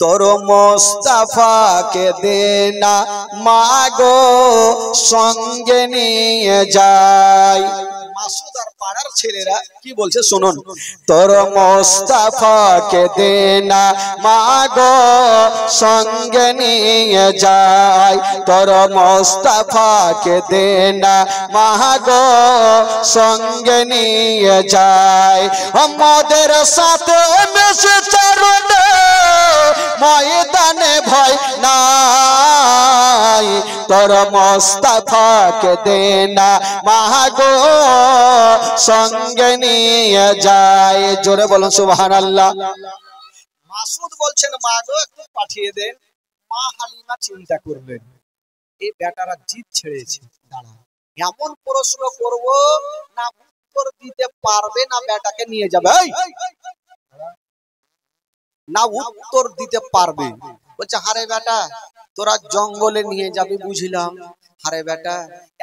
তোর মোস্তফাকে দে না মাগো সঙ্গে নিয়ে যাই। মাসুদ আর পাড়ার ছেলেরা কি বলছে শুনুন। তোর মোস্তফাকে দে না মাগো সঙ্গে নিয়ে যাই। তোর মোস্তফাকে দে না মাগো সঙ্গে নিয়ে যাই। আমাদের সাথে মিশে চরণে ময়দানে ভয় নাই। তোর মোস্তফাকে দে না মাগো সঙ্গে নিয়ে যায়। জোরে বলুন সুবহানাল্লাহ। মাসুদ বলছেন মাগো একটু পাঠিয়ে দেন। মা হালিমা চিন্তা করলেন এই বেটারা জিদ ছেড়েছে, দাঁড়া এমন প্রশ্ন করব না উত্তর দিতে পারবে না বেটাকে নিয়ে যাবে, না উত্তর দিতে পারবে। বলছে হারে বেটা তোরা জঙ্গলে নিয়ে যাবি বুঝলাম, হারে বেটা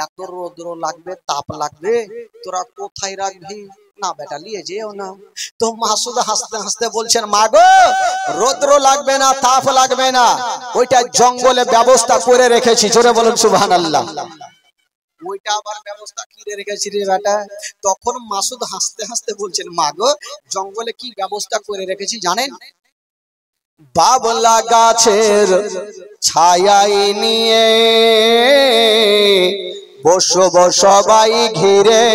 এত রোদ্র লাগবে তাপ লাগবে তোরা কোথায় রাখবি, না বেটা নিয়ে যেও না। তো মাসুদ হাসতে হাসতে বলছেন মাগো রোদ্র লাগবে না তাপ লাগবে না, ওইটা জঙ্গলে ব্যবস্থা করে রেখেছি। জোরে বলুন সুবহানাল্লাহ। ওইটা আবার ব্যবস্থা করে রেখেছি রে বেটা। তখন মাসুদ হাসতে হাসতে বলছেন মাগো জঙ্গলে কি ব্যবস্থা করে রেখেছি জানেন? বাবলা গাছের ছায়াই নিয়ে বসবো সবাই ঘিরে,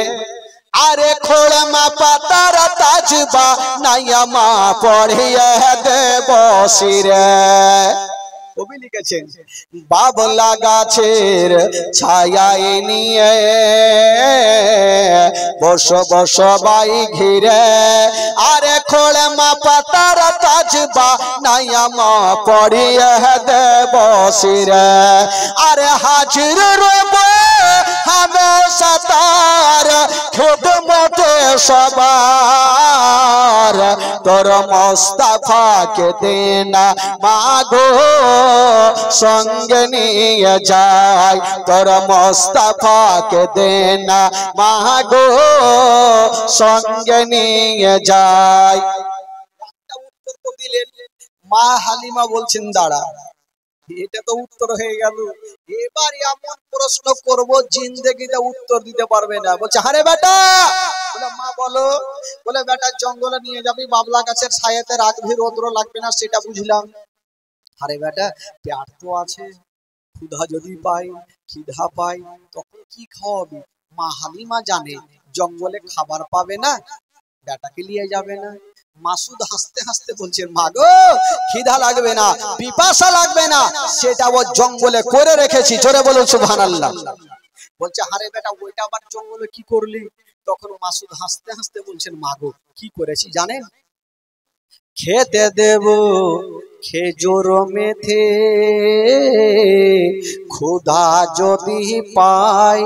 আরে খোড়মা পাতার তাজবা নাইয়া মা পড়িয়ে দেব শিরে। কবি লিখেছেন বাবলা গাছের ছায়াই নিয়ে বসবো সবাই ঘিরে, আরে খোড়মা পাতার তাজবা নাইয়া মা পড়িয়ে দেব শিরে। আরে হাজির রব হামেশা তার খিদমতে সবার। তোর মোস্তফাকে দে না মাগো সঙ্গে নিয়ে যাই। তোর মোস্তফাকে দে না মাগো সঙ্গে নিয়ে যাই। একটা উত্তর তো দিলেন। মা হালিমা বলছেন দাঁড়া, এটা তো উত্তর হয়ে গেল, এবার এমন প্রশ্ন করব জিন্দেগিতে উত্তর দিতে পারবে না। বলছে আরে বেটা, বলে মা বলো। বলে বেটা জঙ্গলে নিয়ে যাবি বাবলা গাছের ছায়াতে রাখবি, রৌদ্র লাগবে না সেটা বুঝলাম। আরে বেটা পেট তো আছে, ক্ষুধা যদি পাই খিদা পাই তখন কি খাওয়াবি? মা হালিমা জানে জঙ্গলে খাবার পাবে না, বেটাকে নিয়ে যাবে না। মাসুদ হাসতে হাসতে বলছেন মাগো খিদা লাগবে না পিপাসা লাগবে না সেটা ও জঙ্গলে করে রেখেছি। জোরে বলুন সুবহানাল্লাহ। বলছে আরে বেটা ওইটা আবার জঙ্গলে কি করলি? তখন মাসুদ হাসতে হাসতে বলছেন মাগো কি করেছি জানেন? খেতে দেব খেজুর মেথে ক্ষুধা যদি পাই,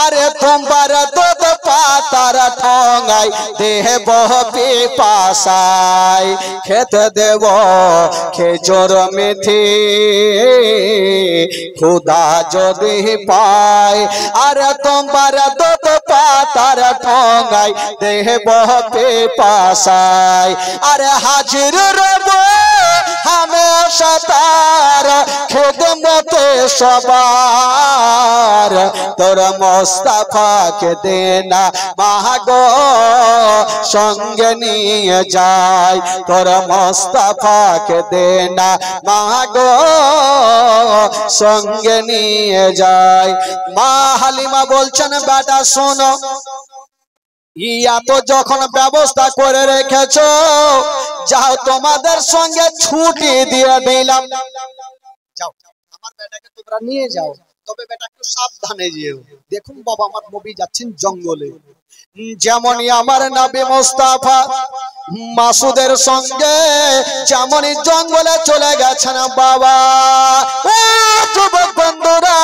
আরে তোমার দুধ পাতার ঠোঙাই দেব পিপাসায়। খেতে দেব খেজুর মেথে ক্ষুধা যদি পাই, আরে তোমার দুধ পাতার ঠোঙাই দেব পিপাসায়। আরে হাজির রব হামেশা তার খিদমতে সবার। তোর মোস্তফাকে দে না মাগো সঙ্গে নিয়ে যাই। তোর মোস্তফাকে দে না মাগো সঙ্গে নিয়ে যাই। মা হালিমা বলছেন বেটা শোনো, ইয়া তো যখন ব্যবস্থা করে রেখেছো যাও তোমাদের সঙ্গে ছুটি দিয়ে দিলাম, যাও আমার বেটাকে তোমরা নিয়ে যাও, তবে বেটা একটু সাবধানে যেও। দেখুন বাবা আমার নবী যাচ্ছেন জঙ্গলে, যেমনই আমার নবী মুস্তাফা মাসুদের সঙ্গে যেমনই জঙ্গলে চলে গেছেন বাবা, ও যুবক বন্ধুরা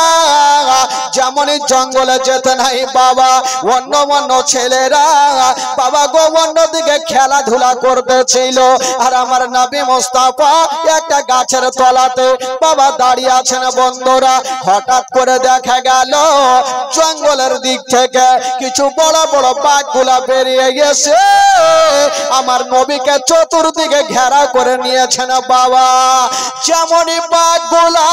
যেমনই জঙ্গলে যেতে নাই বাবা। অন্য অন্য ছেলেরা বাবা গো অন্যদিকে খেলাধুলা করতেছিল, আর আমার নবী মুস্তাফা একটা গাছের তলাতে বাবা দাঁড়িয়ে আছেন বন্ধুরা। হঠাৎ করে দেখা গেল জঙ্গলের দিক থেকে কিছু বড় বড় বাঘগুলা বেরিয়ে গেছে, আমার নবীকে চতুর্দিকে ঘেরা করে নিয়েছেন বাবা। যেমনই বাঘগুলা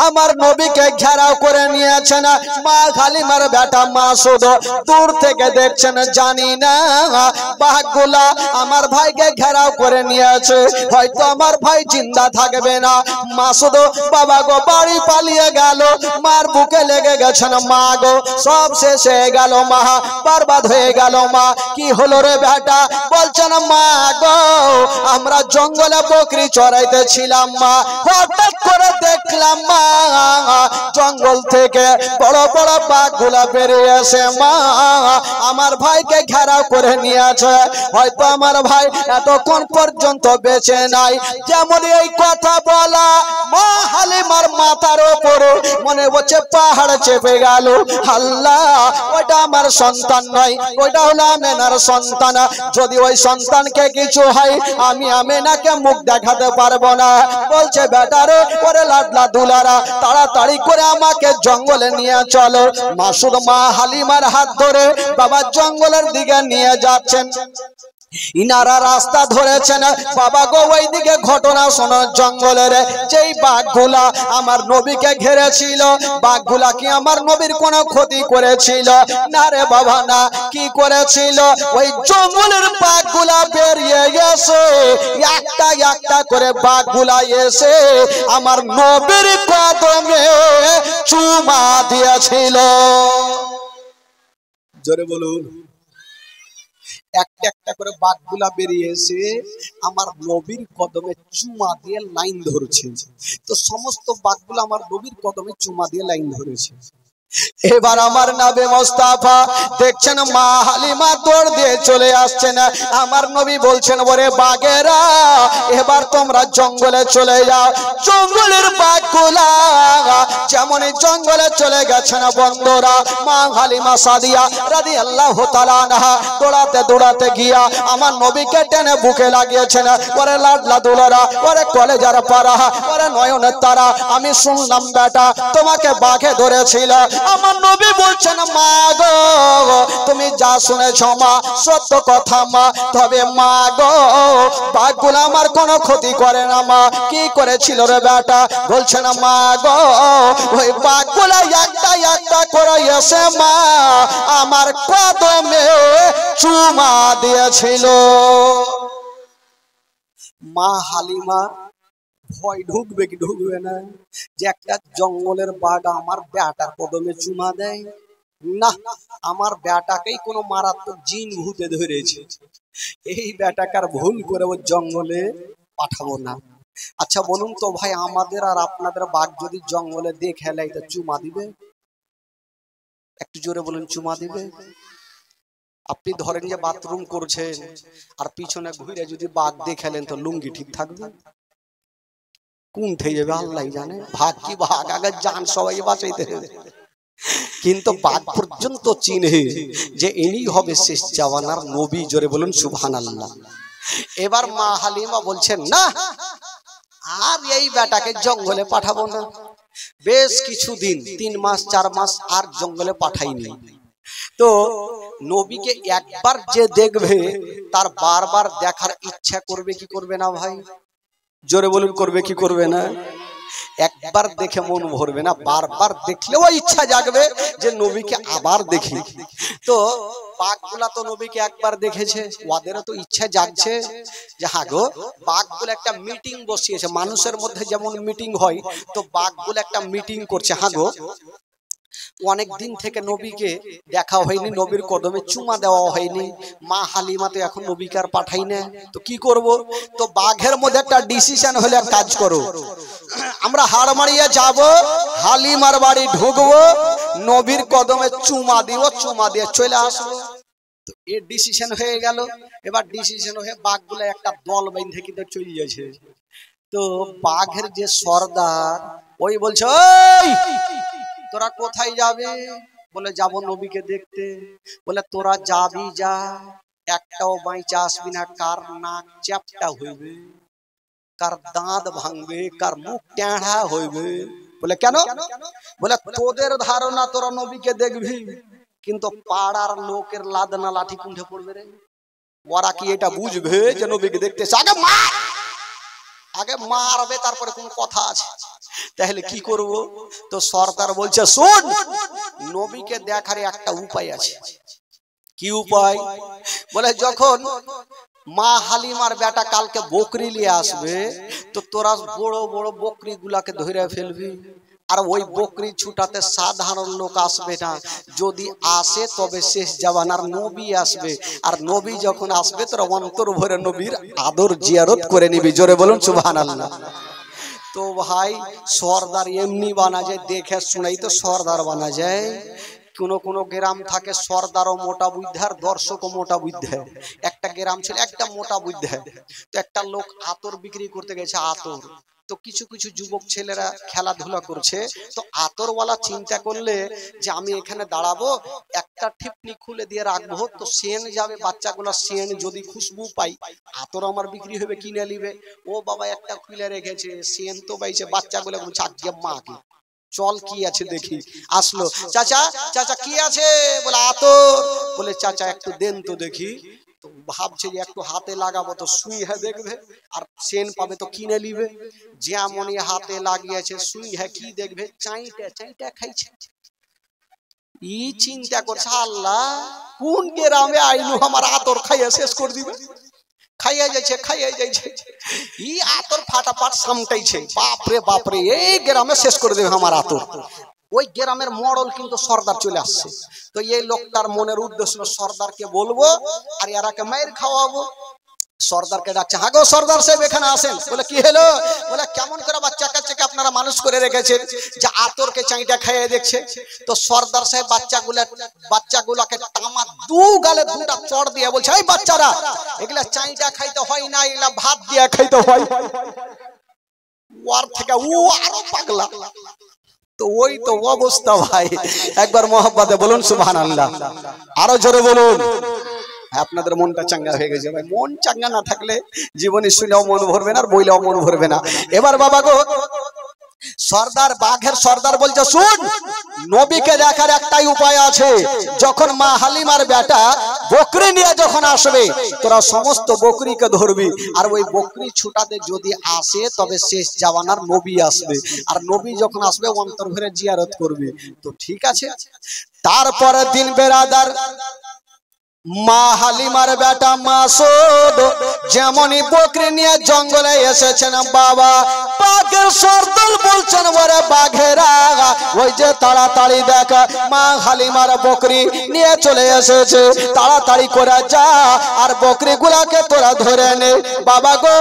আমার নবীকে ঘেরাও করে নিয়েছেন, মা হালিমার বেটা মাসুদ দূর থেকে দেখছেন, জানি না বাঘগুলা আমার ভাইকে ঘেরাও করে নিয়েছে, হয়তো আমার ভাই জিন্দা থাকবে না। মাসুদ বাবা গো বাড়ি পালিয়ে গেল, মার বুকে লেগে গেছেন, মা গো সব শেষ হয়ে গেল, মা বরবাদ হয়ে গেল। মা কি হলো রে বেটা? বলছেন মা গো আমরা জঙ্গলে বকরি চড়াইতেছিলাম মা, হঠাৎ করে দেখলাম মা জঙ্গল থেকে বড় বড় বাঘগুলা বেরিয়ে এসে মা আমার ভাইকে ঘেরাও করে নিয়েছে, হয়তো আমার ভাই এতক্ষণ পর্যন্ত বেঁচে নাই। যেমন এই কথা বলা মা হালিমার মাথার উপরে মনে হচ্ছে পাহাড় চেপে গেল। আল্লাহ ওইটা আমার সন্তান নয়, ওইটা হলো আমেনার সন্তান, যদি ওই সন্তানকে কিছু হয় আমি আমেনাকে মুখ দেখাতে পারবো না। বলছে বেটারে ওরে লাডলা দুলারা তাড়াতাড়ি করে আমাকে জঙ্গলে নিয়ে চলো। মাসুদ মা হালিমার হাত ধরে বাবা জঙ্গলের দিকে নিয়ে যাচ্ছেন। ইনারা রাস্তা ধরেছেন বাবা গো ওইদিকে ঘটনা শোনো জঙ্গলের, যেই বাঘগুলা আমার নবীকে ঘিরেছিল বাঘগুলা কি আমার নবীর কোনো ক্ষতি করেছিল? না রে বাবা না। কি করেছিল? ওই জঙ্গলের বাঘগুলা বেরিয়ে গেছে, একটা একটা করে বাঘগুলা এসে আমার নবীর কদমে চুমা দিয়েছিল। জোরে বলুন। একটা একটা করে বাঘগুলা বেরিয়ে এসে আমার নবীর কদমে চুমা দিয়ে লাইন ধরছে। তো সমস্ত বাঘগুলা আমার নবীর কদমে চুমা দিয়ে লাইন ধরেছে। এবার আমার নবী মুস্তাফা দেখছেন মা হালিমা দৌড় দিয়ে চলে আসছেন, আমার নবী বলছেন ওরে বাঘেরা এবার তোমরা জঙ্গলে চলে যাও। জঙ্গলের বাঘগুলা যেমনই জঙ্গলে চলে গেছেন বন্ধুরা, মা হালিমা সাদিয়া রাদিয়াল্লাহু তাআলা আনহা দৌড়াতে দৌড়াতে গিয়া আমার নবীকে টেনে বুকে লাগিয়েছেন। ওরে লাডলা দুলারা, ওরে কলেজার পারা, ওরে নয়নের তারা, আমি শুনলাম বেটা তোমাকে বাঘে ধরেছিল। আমার নবী বলছেন মা গো তুমি যা শুনেছ মা সত্য কথা মা, তবে মা গো বাঘগুলো আমার কোনো ক্ষতি করে না মা। কি করেছিল রে বেটা? বলছেন মা গো ওই বাঘগুলো একটা একটা করে এসে মা আমার কদমে চুমা দিয়েছিল। মা হালিমা ভয় ঢুকবে কি ঢুকবে না যে একটা জঙ্গলের বাঘ আমার বেটার কদমে চুমা দেয়? না, আমার বেটাকেই কোনো মারাত্মক জিন ভূতে ধরেছে, এই বেটাকার ভুল করে ও জঙ্গলে পাঠাবো না। আচ্ছা বলুন তো ভাই, আমাদের আর আপনাদের বাঘ যদি জঙ্গলে দেখে এলাই তো চুমা দিবে? একটু জোরে বলুন, চুমা দিবে? আপনি ধরেন যে বাথরুম করছেন আর পিছনে ঘুরে যদি বাঘ দেখেলেন তো লুঙ্গি ঠিক থাকবে? কোন থেকে যাবে আল্লাহ জানে। ভাগ কি ভাগ, আগে জান সবাই বাঁচাইতে হবে, কিন্তু বাঘ পর্যন্ত চিনে যে ইনি হবে শেষ জামানার নবী। জোরে বলুন সুবহানাল্লাহ। এবার মা হালিমা বলছেন না আর এই বেটাকে জঙ্গলে পাঠাবো না। বেশ কিছুদিন 3 মাস 4 মাস আর জঙ্গলে পাঠাইনি। তো নবীকে একবার যে দেখবে তার বারবার দেখার ইচ্ছা করবে কি করবে না ভাই? জোরে বলুন, করবে কি করবে না? একবার দেখে মন ভরবে না, বারবার দেখলেও ইচ্ছা জাগবে যে নবীকে আবার দেখি। তো বাঘগুলা তো নবীকে একবার দেখেছে, ওদেরও তো ইচ্ছা জাগছে যে হ্যাঁ গো, বাঘগুলো একটা মিটিং বসিয়েছে। মানুষের মধ্যে যেমন মিটিং হয়, তো বাঘগুলো একটা মিটিং করছে। হ্যাঁ গো, অনেক দিন থেকে নবীকে দেখা হয়নি, নবীর কদমে চুমা দেওয়া হয়নি, মা হালিমা তো এখন নবীকে আর পাঠাই না, তো কি করব? তো বাঘের মধ্যে একটা ডিসিশন হলে এক কাজ করো, আমরা হাড় মারিয়ে যাব, হালিমার বাড়ি ঢুকবো, নবীর কদমে চুমা দিব, চুমা দিয়ে চলে আসবো। তো এর ডিসিশন হয়ে গেল। এবার ডিসিশন হয়ে বাঘগুলো একটা দল বেঁধে কিন্তু চলে যাচ্ছে। তো বাঘের যে সর্দার ওই বলছে, ওই তোরা কোথায় যাবে? বলে যাব নবীকে দেখতে। বলে তোরা যাবি যা, একটাও বাইচা আসবি না। কার নাক চ্যাপটা হইবে, কার দাঁত ভাঙবে, কার মুখ টেঁড়া হইবে। বলে কেন? বলে তোদের ধারণা তোরা নবীকে দেখবি, কিন্তু পাড়ার লোকের লাদনা লাঠি কুণ্ঠে পড়বে রে। ওরা কি এটা বুঝবে যে নবীকে দেখতে? আগে মারবে, তারপরে কোন কথা আছে? তাহলে কি করব? তো সরকার বলছে শোন, নবীকে দেখার একটা উপায় আছে। কি উপায়? বলে যখন মা হালিমার বেটা কালকে বকরি নিয়ে আসবে, তো তোরা বড় বড় বকরি গুলাকে ধরে ফেলবি। আর ওই বকরি ছুটাতে সাধারণ লোক আসবে না, যদি আসে তবে শেষ জামানার নবী আসবে। আর নবী যখন আসবে তোরা অন্তর ভরে নবীর আদর জিয়ারত করে নিবি। জোরে বলুন সুবহানাল্লাহ। তো ভাই সর্দার এমনি বানা যায়, দেখে শুনেই তো সর্দার বানা যায়। কোনো কোনো গ্রাম থাকে সর্দারও মোটা বুদ্ধি আর দর্শকও মোটা বুদ্ধি। একটা গ্রাম ছিল একটা মোটা বুদ্ধি। তো একটা লোক আতর বিক্রি করতে গেছে, আতর। তো কিছু কিছু যুবক ছেলেরা খেলাধুলা করছে। তো আতরওয়ালা চিন্তা করলে যে আমি এখানে দাঁড়াবো, একটা ঠিপনি খুলে দিয়ে রাখবো, তো সেন যাবে বাচ্চাগুলো, সেন যদি খুশবু পাই আতর আমার বিক্রি হবে, কিনে নিবে। ও বাবা একটা খুলে রেখেছে, সেন তো পাইছে, বাচ্চাগুলো বলছে আজকে মাকে চল কি আছে দেখি। আসলো, চাচা চাচা কি আছে? বলে আতর। বলে চাচা একটু দেন তো দেখি। তো ভাবছে যে একটু হাতে লাগাবো তো সুই হ্যাঁ দেখবে, আর সেন পাবে তো কিনে নিবে। যেমনই হাতে লাগিয়েছে সুই হ্যাঁ কি দেখবে, চাইটা চাইটা খাইছে। ই চিন্তা করছে আল্লাহ কোন গ্রামে আইলু আমার আতর খাইয়া শেষ করে দিবে। খাইয়া যাইছে খাইয়া যাইছে, ই আতর ফাটাফাট সামটাইছে। বাপরে বাপরে, এই গ্রামে শেষ করে দেবে আমার আতর। ওই গ্রামের মডল কিন্তু সর্দার চলে আসছে। তো এই লোকটার মনের উদ্দেশ্য সর্দারকে বলবো আর এরাকে মাইর খাওয়াবো। সর্দারকে ডাকছে, হাগো সর্দার সাহেব এখানে আসেন। বলে কি হলো? বলে কেমন করে বাচ্চা কাচ্চাকে আপনারা মানুষ করে রেখেছেন যে আতরকে চাইটা খাইয়ে দেখছে। তো সর্দার সাহেব বাচ্চাগুলাকে টামা দু গালে দুটা চড় দিয়ে বলছে, এই বাচ্চারা এগুলা চাইটা খাইতে হয় না, এগুলা ভাত দিয়ে খাইতে হয়। ওর থেকে ও আরো পাগলা। তো ওই তো অবস্থা ভাই। একবার মোহাব্বতে বলুন সুবহানাল্লাহ, আরো জোরে বলুন। আপনাদের মনটা চাঙ্গা হয়ে গেছে ভাই। মন চাঙ্গা না থাকলে জীবনে শুনেও মন ভরবে না আর বইলেও মন ভরবে না। এবার বাবা গো, সর্দার বাঘের সর্দার বলছে শুন, নবীকে দেখার একটাই উপায় আছে। যখন মা হালিমার বেটা বকরি নিয়ে যখন আসবে, তোরা সমস্ত বকরিকে ধরবি। আর ওই বকরি ছুটাতে যদি আসে তবে শেষ জামানার নবী আসবে। আর নবী যখন আসবে অন্তর ভরে জিয়ারত করবি। তো ঠিক আছে। তারপরের দিন বেরাদার মা হালিমার বেটা মাসুদ যেমনই বকরি নিয়ে জঙ্গলে এসেছেন, বাবা বাঘের সর্দার বলছেন ওরে বাঘেরা ওই যে তাড়াতাড়ি দেখা মা হালিমার বকরি নিয়ে চলে এসেছে, তাড়াতাড়ি করে যা আর বকরি গুলাকে তোরা ধরে নে। বাবা গো,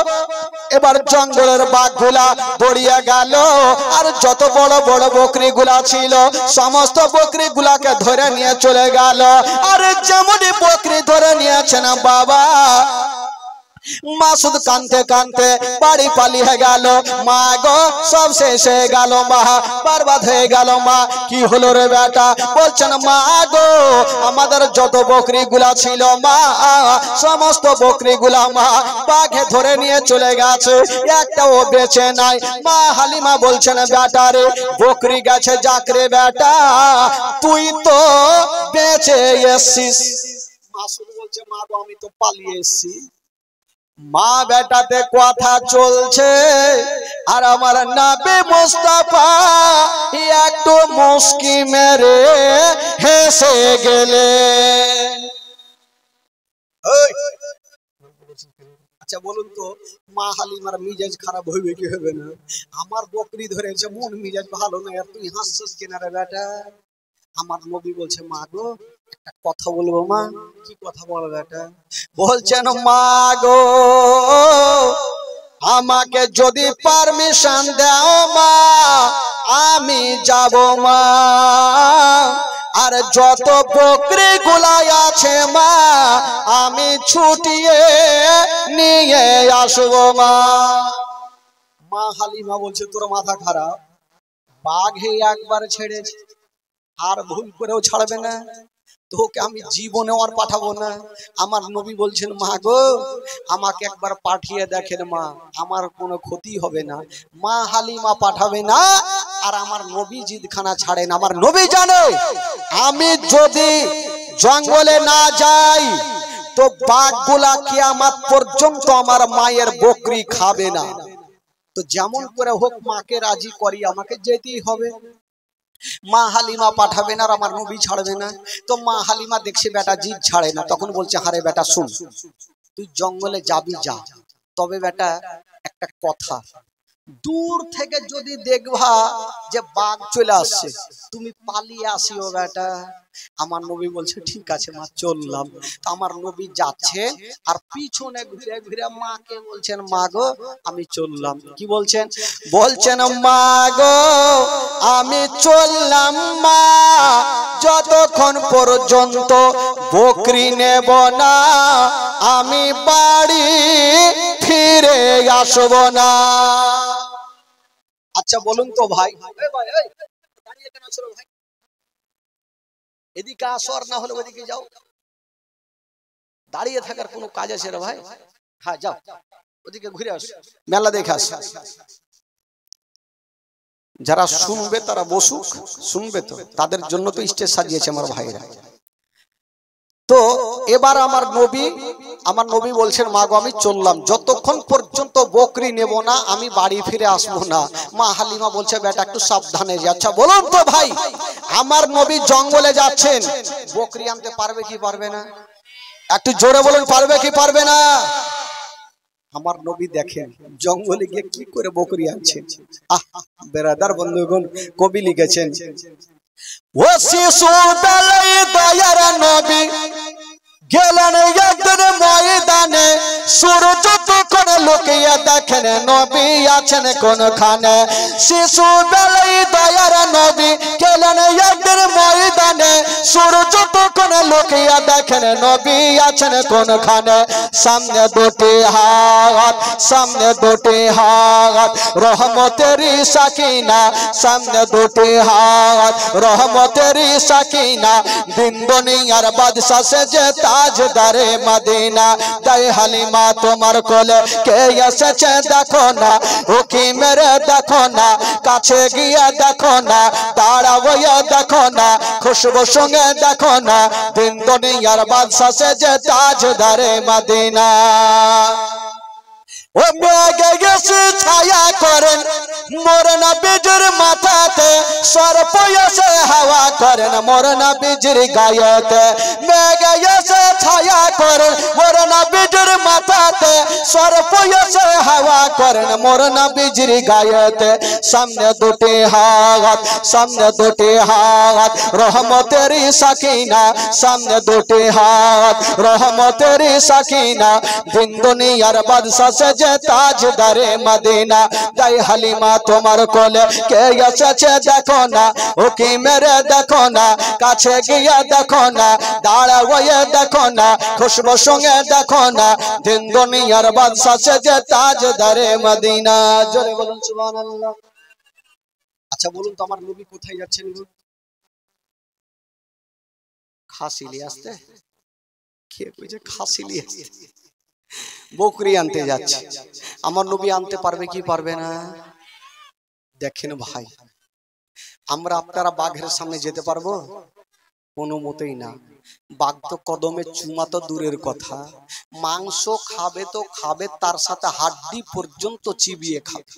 এবার জঙ্গলের বাঘগুলা দৌড়িয়ে গেল আর যত বড় বড় বকরি গুলা ছিল সমস্ত বকরি গুলাকে ধরে নিয়ে চলে গেল। আর যেমনই বকরি ধরে নিয়েছেন বাবা, মাসুদ কানতে কানতে বাড়ি পালিয়ে গেল। মা গো সব শেষ হয়ে গেল, মা বরবাদ হয়ে গেল। মা কি হলো রে বেটা? বলছেন মা গো আমাদের যত বকরি গুলা ছিল মা, সমস্ত বকরি গুলা মা বাঘে ধরে নিয়ে চলে গেছে, একটাও বেঁচে নাই। মা হালিমা বলছেন বেটা রে বকরি গেছে যাক রে বেটা, তুই তো বেঁচে এসছিস। মাসুদ বলছে মা গো আমি তো পালিয়ে এসছি। মা বেটাতে কথা চলছে আর আমার নবী মুস্তাফা একটু মুস্কি মেরে হেসে গেলে। আচ্ছা বলুন তো, মা হালিমার মিজাজ খারাপ হইবে কি হবে না? আমার বকরি ধরেছে, মন মিজাজ ভালো না, আর তুই হাসছিস কিনারে বেটা? আমার নবী বলছে মা গো একটা কথা বলবো মা। কি কথা বলো বেটা? বলছেন মা গো আমাকে যদি পারমিশন দাও মা আমি যাব মা, আর যত বকরি গুলাই আছে মা আমি ছুটিয়ে নিয়ে আসবো মা। মা হালিমা বলছে তোর মাথা খারাপ, বাঘে একবার ছেড়েছে আর ভুল করেও ছাড়বে না, তোকে আমি জীবনে আর পাঠাবো না। আমার নবী বলছেন মা গো আমাকে একবার পাঠিয়ে দেখেন মা, আমার কোনো ক্ষতি হবে না। মা হালিমা পাঠাবে না, আর আমার নবী জিদখানা ছাড়েন। আমার নবী জানে আমি যদি জঙ্গলে না যাই তো বাঘগুলা কিয়ামত পর্যন্ত আমার মায়ের বকরি খাবে না। তো যেমন করে হোক মাকে রাজি করি, আমাকে যেতেই হবে। মা হালিমা পাঠাবে না আর আমার নবী ছাড়বে না। তো মা হালিমা দেখছে বেটা জিদ ছাড়ে না, তখন বলছে হারে বেটা শুন, তুই জঙ্গলে যাবি যা, তবে বেটা একটা কথা, দূর থেকে যদি দেখবা যে বাঘ চলে আসছে তুমি পালিয়ে আসিও বেটা। আমার নবী বলছে ঠিক আছে মা চললাম। তো আমার নবী যাচ্ছে আর পিছনে ঘুরে ঘুরে মাকে বলছেন মা গো আমি চললাম। কি বলছেন? বলছেন মা গো আমি চললাম মা, যতক্ষণ পর্যন্ত বকরি নেব না আমি বাড়ি ফিরে আসব না। আচ্ছা বলুন তো ভাই, এদিকে আসো আর না হলে ওদিকে যাও, দাঁড়িয়ে থাকার কোনো কাজ আছে রে ভাই? হ্যাঁ যাও ওদিকে ঘুরে আসো, মেলা দেখে আসো। যারা শুনবে তারা বসুক, শুনবে তো, তাদের জন্য তো স্টেজ সাজিয়েছে আমার ভাইরা। তো এবার আমার নবী বলছেন মা গো আমি চললাম, যতক্ষণ পর্যন্ত বকরি নেব না আমি বাড়ি ফিরে আসবো না। মা হালিমা বলছে বেটা একটু সাবধানে যা। আচ্ছা বলুন তো ভাই, আমার নবী জঙ্গলে যাচ্ছেন, বকরি আনতে পারবে কি পারবে না? একটু জোরে বলুন পারবে কি পারবে না? আমার নবী দেখেন জঙ্গলে গিয়ে কি করে বকরি আনছেন। বেরাদার বন্ধুগণ, কবি লিখেছেন ও শিশু বেলায় দয়ার নবী গেলেন একদিন ময়দানে, সূর্য তখন লুকিয়ে দেখেন নবী আছেন কোনখানে। শিশু বেলায় দয়ার নবী গেলেন একদিন ময়দানে, সূর্য তখন লুকিয়ে দেখেন নবী আছেন কোনখানে। সামনে দুটি হাত, সামনে দুটি হাত রহমতেরই সাকিনা, সামনে দুটি হাত রহমতেরই সাকিনা, দিন দুনিয়ার বাদশা সেজে তাজদারে মদিনা। তাই হালিমা তোমার কোলে কে এসেছে দেখো না, উকি মেরে দেখো না, কাছে গিয়ে দেখো না, দাঁড়াবয়ে দেখো না, খুশবু সঙ্গে দেখো না, দিন দুনিয়ার বাদশা সেজে তাজদারে মদিনা। ও মেঘে গেছে ছায়া করেন মোর নবীজির মাথাতে, সর্প এসে হাওয়া করেন মোর নবীজির গায়েতে। মেঘে এসে ছায়া করেন মোর নবীজির মাথাতে, সর্প এসে হাওয়া করেন মোর নবীজির গায়েতে। সামনে দুটি হাত, সামনে দুটি হাত রহমতেরই সাকিনা, সামনে দুটি হাত রহমতেরই সাকিনা, দিন দুনিয়ার বাদশা সেজে তাজদারে মদিনা। তাই হালিমা তোমার কোলে কে এসেছে দেখো না, উকি মেরে দেখো না, কাছে গিয়ে দেখো না, দাঁড়াবয়ে দেখো না, খুশবু সঙ্গে দেখো না, দিন দুনিয়ার বাদশা সেজে তাজদারে মদিনা। জোরে বলুন সুবহানাল্লাহ। আচ্ছা বলুন তো আমার নবী কোথায় যাচ্ছেন? খাসি নিয়ে আসতে, কে কইছে খাসি নিয়ে আসতে? বকরি আনতে যাচ্ছে। আমার নবী আনতে পারবে কি পারবে না? দেখেন ভাই, আমরা আপনারা বাঘের সামনে যেতে পারবো? কোনো মতেই না। বাঘ তো কদমে চুমা তো দূরের কথা, মাংস খাবে তো খাবে, তার সাথে হাড্ডি পর্যন্ত চিবিয়ে খাবে।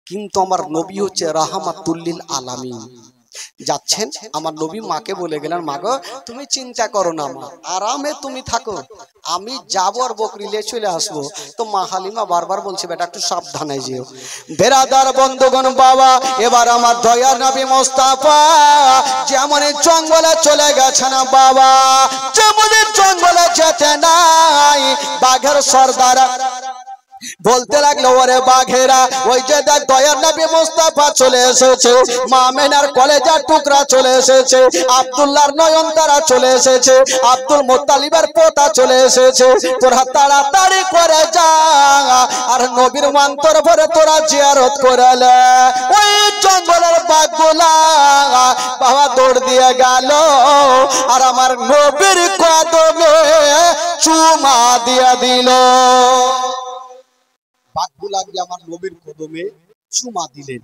কিন্তু আমার নবী হচ্ছে রাহমাতুল লিল আলামিন। যাচ্ছেন, আমার নবী মাকে বলে গেলেন মা গো তুমি চিন্তা করো না মা, আরামে তুমি থাকো, আমি যাবো আর বকরি নিয়ে চলে আসবো। তো মা হালিমা বারবার বলছে বেটা একটু সাবধানে যেও। বেরাদার বন্ধুগণ বাবা, এবার আমার দয়ার নবী মোস্তাফা যেমন জঙ্গলে চলে গেছেন বাবা, যেমন জঙ্গলে যেতে নাই বাঘের সর্দার বলতে লাগলো ওরে বাঘেরা, ওই যে দেখ দয়ার নবী মুস্তাফা চলে এসেছে, মা আমেনার কলেজার টুকরা চলে এসেছে, আব্দুল্লাহর নয়নতারা চলে এসেছে, আব্দুল মুত্তালিবের পোতা চলে এসেছে, তোরা তাড়াতাড়ি করে যা আর নবীর মন্তর ভরে তোরা জিয়ারত করে লে। ওই জঙ্গলের বাঘগুলা বাবা দৌড় দিয়ে গেল আর আমার নবীর কদমে চুমা দিয়ে দিল। বাঘগুলা গিয়ে আমার নবীর কদমে চুমা দিলেন।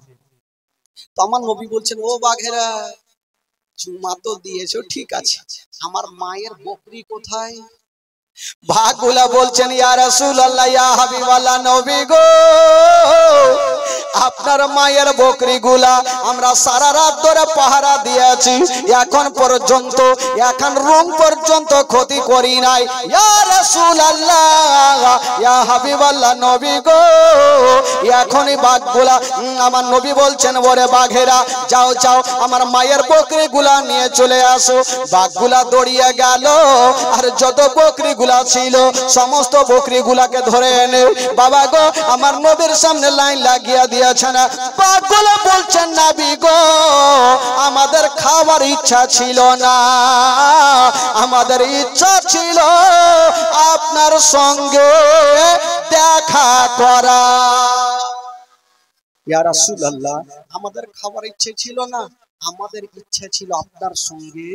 তো আমার নবী বলছেন, ও বাঘেরা, চুমা তো দিয়েছো ঠিক আছে, আমার মায়ের বকরি কোথায়? বাঘগুলা বলছেন, ইয়া রাসূলুল্লাহ, ইয়া হাবিবাল্লাহ, নবী গো, আপনার মায়ের বকরিগুলা আমরা সারা রাত ধরে পাহারা দিয়েছি, এখন পর্যন্ত এখন রুম পর্যন্ত ক্ষতি করি নাই। ইয়া রাসূলুল্লাহ, ইয়া হাবিবাল্লাহ, নবী গো, এখনই বাঘগুলা, আমার নবী বলছেন, ওরে বাঘেরা, যাও যাও আমার মায়ের বকরিগুলা নিয়ে চলে আসো। বাঘগুলা দৌড়িয়ে গেল আর যত বকরিগুলা ছিল সমস্ত বকরিগুলাকে ধরে এনে বাবা গো আমার নবীর সামনে লাইন লাগিয়ে দিয়েছেন। বাঘগুলা বলছেন, নবী গো, আমাদের খাওয়ার ইচ্ছা ছিল না, আমাদের ইচ্ছা ছিল আপনার সঙ্গে দেখা করা। ইয়া রাসূলুল্লাহ, আমাদের খাবার ইচ্ছে ছিল না, আমাদের ইচ্ছে ছিল আপনার সঙ্গে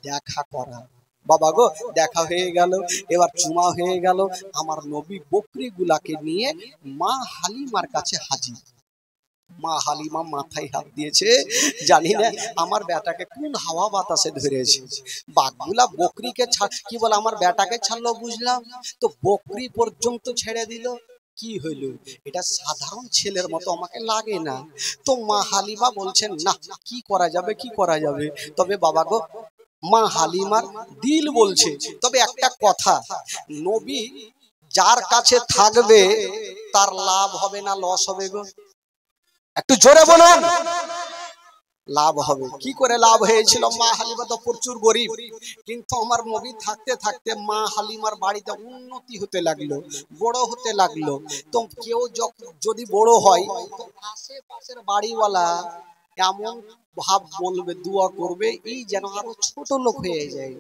দেখা করা। বাবা গো, দেখা হয়ে গেল, এবার চুমা হয়ে গেল। আমার নবী বকরিগুলাকে নিয়ে মা হালিমার কাছে হাজির। মা হালিমা মাথায় হাত দিয়েছে, জানি না আমার বেটাকে কোন হাওয়া বাতাসে ধরেছে। বাঘগুলা বকরিকে কি বলে আমার বেটাকে ছাড়লো বুঝলাম, তো বকরি পর্যন্ত ছেড়ে দিল। কি হইল? এটা সাধারণ ছেলের মতো আমাকে লাগে না। তো মা হালিমা বলছেন, না কি করা যাবে, কি করা যাবে। তবে বাবা গো, মা হালিমার দিল বলছে, তবে একটা কথা, নবী যার কাছে থাকবে তার লাভ হবে না লস হবে গো? একটু জোরে বলুন। লাভ হবে। কি করে লাভ হয়েছিল? মা হালিমা তো প্রচুর গরিব, কিন্তু আমার নবী থাকতে থাকতে মা হালিমার বাড়িতে উন্নতি হতে লাগলো, বড় হতে লাগলো। তো কেউ যদি বড় হয় তো আশেপাশের বাড়িওয়ালা এমন ভাব বলবে, দোয়া করবে, এই যেন আরো ছোট লোক হয়ে যায়।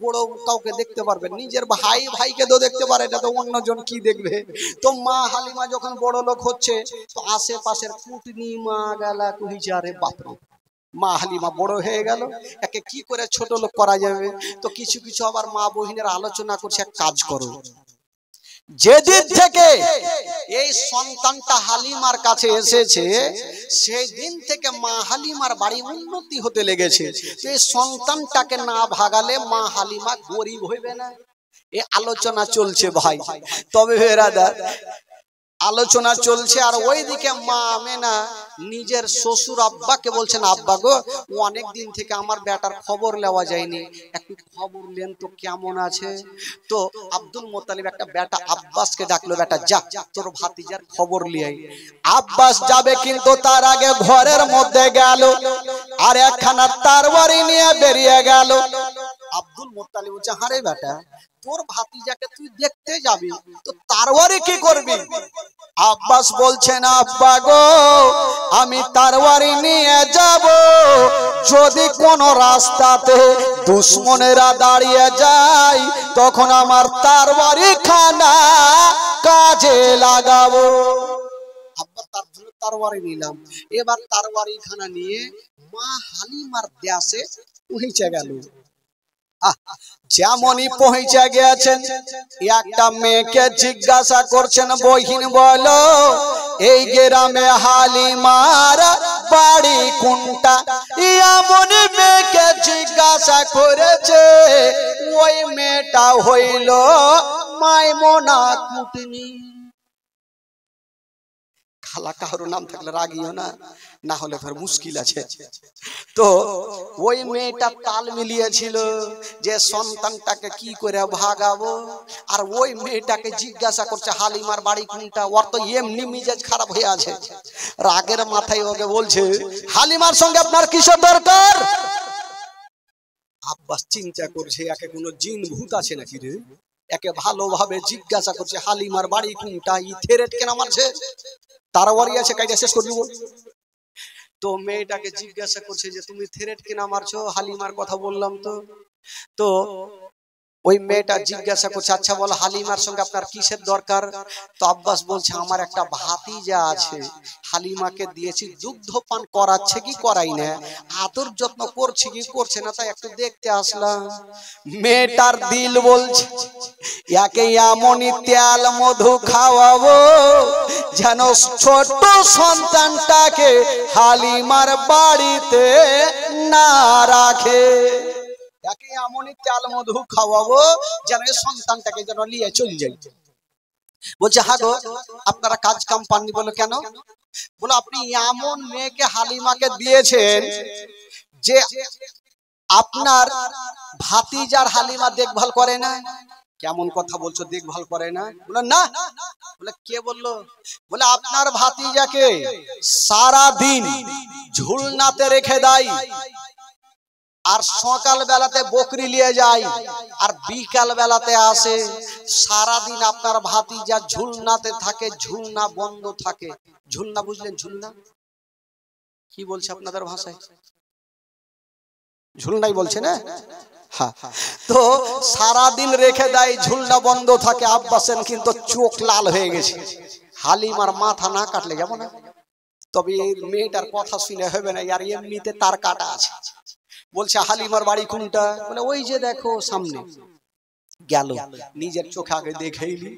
বড় কাউকে দেখতে পারবে, নিজের ভাইকে তো দেখতে পারে না, তো অন্যজন কি দেখবে? তো মা হালিমা যখন বড় লোক হচ্ছে তো আশেপাশের কুটনি মা গালা কুহিচারে বাপরে, মা হালিমা বড় হয়ে গেল, একে কি করে ছোট লোক করা যাবে? তো কিছু কিছু আবার মা বহিনের আলোচনা করছে, এক কাজ করো, যেদিন থেকে এই সন্তানটা হালিমার কাছে এসেছে সেই দিন থেকে মা হালিমার বাড়ি উন্নতি হতে লেগেছে। এই সন্তানটাকে না ভাগালে মা হালিমা গরিব হইবে না। এই আলোচনা চলছে ভাই। তবে বেরাদার, আলোচনা চলছে আর ওইদিকে মা আমেনা নিজের শ্বশুর আব্বাকে বলছেন, আব্বা গো, অনেক দিন থেকে আমার বেটার খবর নেওয়া যায়নি, একটু খবর নেন তো কেমন আছে। তো আব্দুল মোত্তালিব একটা বেটা আব্বাসকে ডাকলো, বেটা যা তোর ভাতিজার খবর লিয়াই। আব্বাস যাবে, কিন্তু তার আগে ঘরের মধ্যে গেল আর একখানা তরবারি নিয়ে বেরিয়ে গেল। আব্দুল মোত্তালিব বলছে, হারে বেটা, তোর ভাতিজাকে তুই দেখতে যাবি তো তরবারি কি করবি? আব্বাস বলছেন, আব্বা গো, আমি তরবারি নিয়ে যাব, যদি কোন রাস্তাতে দুশমনেরা দাঁড়িয়ে যায় তখন আমার তরবারি খানা কাজে লাগাবো। আব্বা তার জন্য তরবারি নিলাম। এবার তরবারি খানা নিয়ে মা হালিমার দেশে পৌঁছে গেল। যেমনই পৌঁছে গেছেন একটা মেয়েকে জিজ্ঞাসা করছেন, বহিন বলো এই গ্রামে হালিমার বাড়ি কোনটা? এমন মেয়েকে জিজ্ঞাসা করেছে, ওই মেয়েটা হইল মাইমুনা কুটনি। খালা কারো নাম থাকলে রাগিও না, না হলে ফের মুশকিল আছে। তো ওই মেয়েটা তাল মিলিয়েছিল যে সন্তানটাকে কি করে ভাগাবো, আর ওই মেয়েটাকে জিজ্ঞাসা করছে হালিমার বাড়ি কোনটা। ওর তো এমনি মিজাজ খারাপ হয়ে আছে, রাগের মাথায় ওকে বলছে, হালিমার সঙ্গে আপনার কিসের দরকার? আব্বাস চিন্তা করছে, একে কোনো জিন ভূত আছে নাকি রে, একে ভালোভাবে জিজ্ঞাসা করছে হালিমার বাড়ি কোনটা। ই থেরেট কেন মারছে, তারওয়ারি আছে, কাইটা শেষ করে দিব। তো মেয়েটাকে জিজ্ঞাসা করছে যে তুমি থেরেট কেন মারছো, হালিমার কথা বললাম তো। তো ওই মেয়েটা জিজ্ঞাসা করছে, আচ্ছা বলো হালিমার সঙ্গে আপনার কিসের দরকার? তো আব্বাস বলছে, আমার একটা ভাতিজা আছে, হালিমাকে দিয়েছি, দুগ্ধ পান করাচ্ছে কি করাই না, আদর যত্ন করছে কি করছে না, তাই একটু দেখতে আসলাম। মেয়েটার দিল বলছে, একে এমনই তেল মধু খাওয়াবো যেন ছোট সন্তানটাকে হালিমার বাড়িতে না রাখে। একে এমনই তেল মধু খাওয়াবো যেন সন্তানটাকে যেন নিয়ে চলে যাই। বলছে, হ্যাঁ গো, আপনারা কাজ কাম পাননি? বলো কেন? বলো, আপনি এমন মেয়েকে হালিমাকে দিয়েছেন যে আপনার ভাতিজার হালিমা দেখভাল করে না। কেমন কথা বলছো, দেখভাল করে না? বলে না। বলে কে বললো? বলে আপনার ভাতিজাকে সারা দিন ঝুলনাতে রেখে দেয়, আর সকাল বেলাতে বকরি নিয়ে যায়, আর বিকাল বেলাতে আসে। সারাদিন আপনার ভাতিজা ঝুলনাতে থাকে, ঝুলনা বন্ধ থাকে। ঝুলনা বুঝলেন? ঝুলনা কি বলছে আপনাদের ভাষায়? ঝুলনাই বলছে না? হ্যাঁ। তো সারাদিন রেখে দেয়, ঝুলনা বন্ধ থাকে। আব্বাসের কিন্তু চোখ লাল হয়ে গেছে। হালিমার মাথা না কাটলে যাব না। তবে মেয়েটার কথা শুনে হবে না, আর এমনিতে তার কাটা আছে। বলছে, হালিমার বাড়ি কোনটা? বলে ওই যে দেখো সামনে। গেল, নিজের চোখে আগে দেখেইলি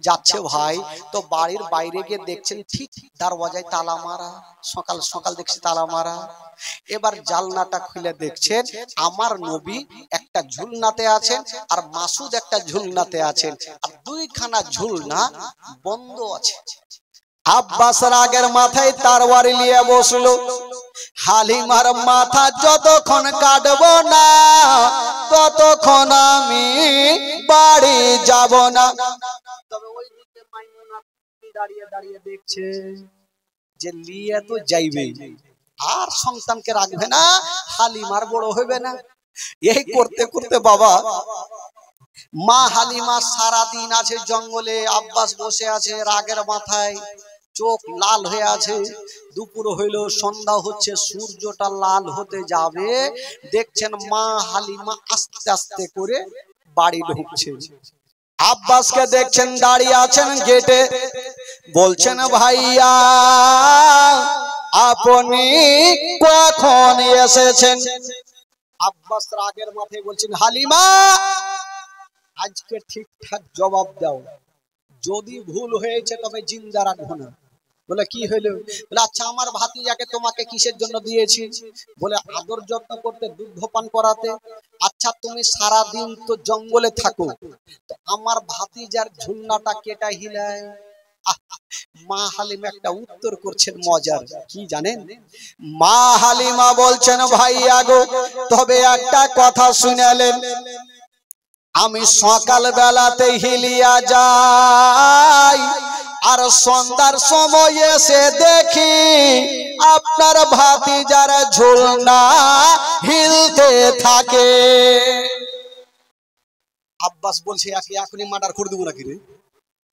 যাচ্ছে ভাই। তো বাড়ির বাইরে গিয়ে দেখছেন ঠিক দরওয়াজায় তালা মারা। সকাল সকাল দেখছে তালা মারা। এবার জালনাটা খুলে দেখছেন আমার নবী একটা ঝুলনাতে আছেন, আর মাসুদ একটা ঝুলনাতে আছেন, আর দুইখানা ঝুলনা বন্ধ আছে। আব্বাস রাগের মাথায় তরবারি নিয়ে বসলো। হালিমার মাথা যতক্ষণ কাটবো না ততক্ষণ আমি বাড়ি যাব না। তবে ওইদিকে মাইমুনা দাঁড়িয়ে দাঁড়িয়ে দেখছে যে লিয়ে তো যাইবে, আর সন্তানকে রাখবে না, হালিমার বড় হবে না। এই করতে করতে বাবা মা হালিমা সারা দিন আছে জঙ্গলে। আব্বাস বসে আছে রাগের মাথায়, চোখ লাল হয়ে আছে। দুপুর হইল, সন্ধ্যা হচ্ছে, সূর্যটা লাল হতে যাবে। দেখছেন মা হালিমা আস্তে আস্তে করে বাড়ি ঢুকছে। আব্বাসকে দেখছেন দাঁড়িয়ে আছেন গেটে। বলছেন, ভাইয়া আপনি কখন এসেছেন? আব্বাস রাগের মাথায় বলছেন, হালিমা আজকে ঠিকঠাক জবাব দাও, যদি ভুল হয়েছে তবে জিন্দা রাখবো না। বলে কি হইলো? বলে আচ্ছা আমার ভাতিজাকে তোমাকে কিসের জন্য দিয়েছি? বলে আদর যত্ন করতে, দুগ্ধ পান করাতে। আচ্ছা তুমি সারা দিন তো জঙ্গলে থাকো, তো আমার ভাতিজার ঝুলনাটা কেটা হিলায়? মা হালিমা একটা উত্তর করছেন মজার, কি জানেন? মা হালিমা বলছেন, ভাইয়া গো তবে একটা কথা শুনালেন, আমি সকাল বেলাতে হিলিয়া যাই, আর সন্ধ্যার সময় এসে দেখি আপনার ভাতিজার ঝুলনা হিলতে থাকে। আব্বাস বলছে, এখনই মার্ডার করে দেবো নাকি রে?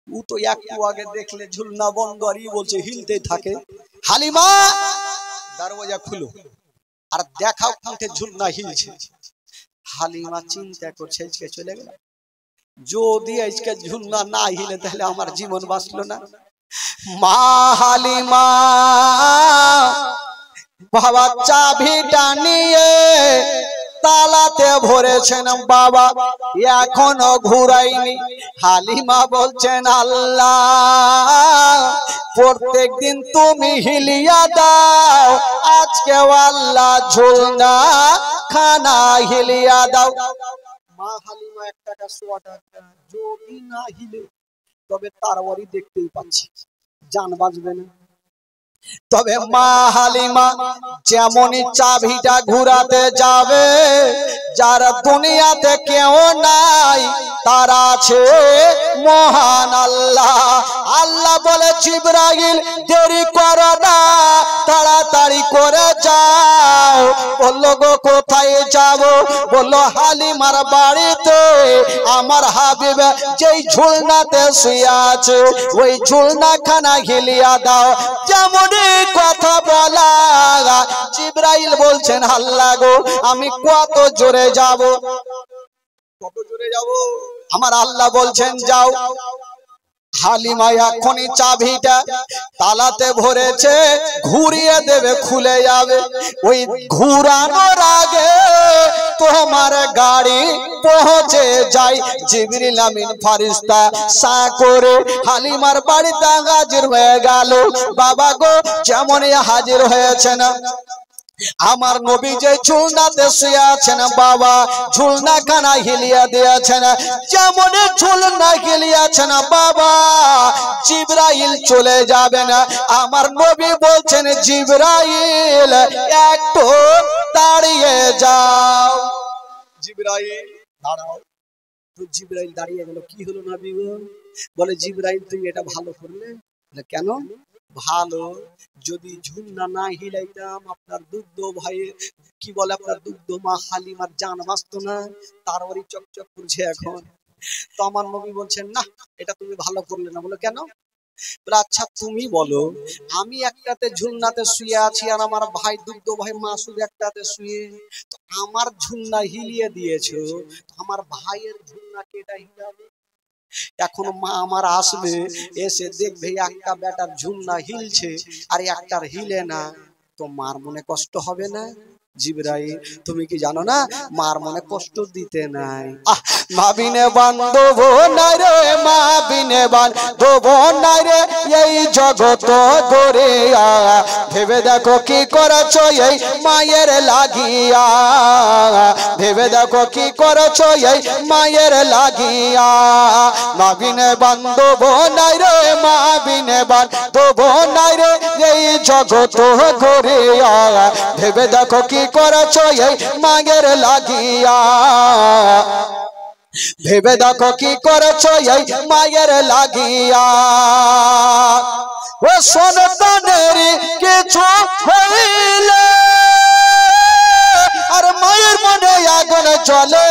ও তো একটু আগে দেখলে ঝুলনা বন্ধ, আর ই বলছে হিলতে থাকে। হালিমা দরওয়াজা খুলো আর দেখাও কোনটা ঝুলনা হিলছে। হালিমা চিন্তা করছে, আজকে চলে গেল, যদি আজকে ঝুলনা না হিলে তাহলে আমার জীবন বাঁচলো না। মা হালিমা বাবা চাবিটা নিয়ে তালাতে ভরেছেন, বাবা এখনো ঘুরাইনি। হালিমা বলছেন, আল্লাহ প্রত্যেক দিন তুমি হিলিয়া দাও, আজকে আল্লাহ ঝুলনা খানা হিলিয়া দাও। মা হালিমা 1 টাকা 100 টাকা যদি না হিলে তবে তারওয়ারি দেখতেই পাচ্ছি, জান বাঁচবে না। তবে মা হালিমা যেমনই চাবিটা ঘুরাতে যাবে, যারা দুনিয়াতে কেউ নাই তার আছে মহান আল্লাহ। আল্লাহ বলে, জিবরাইল দেরি করো না, তাড়াতাড়ি করে যাও। বললো গো কোথায় যাব? বললো হালিমার বাড়িতে। আমার হাবিব যেই ঝুলনাতে শুয়ে আছে ওই ঝুলনা খানা হিলিয়া দাও। যেমন কথা বলা, জিবরাইল বলছেন, আল্লাহ গো আমি কত জোরে যাব? কত জোরে যাব। আমার আল্লাহ বলছেন যাও। হালিমা এখনই চাবিটা তালাতে ভরেছে, ঘুরিয়ে দেবে, খুলে যাবে। ওই ঘুরানোর আগে তোমার গাড়ি পৌঁছে যায়। জিবরিল আমিন ফেরেশতা সা করে হালিমার বাড়িতে হাজির হয়ে গেল। বাবা গো, যেমনই হাজির হয়েছেন, আমার নবী যে ঝুলনাতে শুয়ে আছেন, বাবা ঝুলনা খানা হিলিয়ে দিয়েছেন। যেমন ঝুলনা হিলিয়েছেন বাবা, জিবরাইল চলে যাবেন। আমার নবী বলছেন, জিবরাইল একটু দাঁড়িয়ে যাও। জিবরাইল দাঁড়াও। তো জিবরাইল দাঁড়িয়ে গেল। কি হলো নবী গো? বলে, জিবরাইল তুমি এটা ভালো করলে। কেন ভালো? যদি ঝুলনা না হিলাইতাম আপনার দুগ্ধ ভাই, কি বলে, আপনার দুগ্ধ মা হালিমার জান বাঁচতো না। তার ওরই চকচক করছে এখন। তো আমার নবী বলছেন, না এটা তুমি ভালো করলে না। বলে কেন? বলে আচ্ছা তুমি বলো, আমি একটাতে ঝুলনাতে শুয়ে আছি আর আমার ভাই দুগ্ধ ভাই মাসুদ একটাতে শুয়ে, তো আমার ঝুলনা হিলিয়ে দিয়েছো, আমার ভাইয়ের ঝুলনা কেটা হিলাবে? এখন মা আমার আসবে, এসে দেখবে একটা বেটার ঝুলনা হিলছে আর একটার হিলে না, তো মার মনে কষ্ট হবে না? জিবরাইল তুমি কি জানো না, মার মনে কষ্ট দিতে নাই। মা বিনে বান্ধব নাই রে, মা বিনে বান্ধব নাই রে, এই জগৎ গড়ে ভেবে দেখো কি করেছো এই মায়ের লাগিয়া। ভেবে দেখো কি করেছো এই মায়ের লাগিয়া। মা বিনে বান্ধব নাই রে, মা বিনে বান্ধব নাই রে, এই জগৎ গড়ে ভেবে দেখো কি করেছো এই মায়ের লাগিয়া। ভেবে দেখো কি করেছো এই মায়ের লাগিয়া। ও সন্তানের কিছু হইলে আর মায়ের মনে আগুন জ্বলে,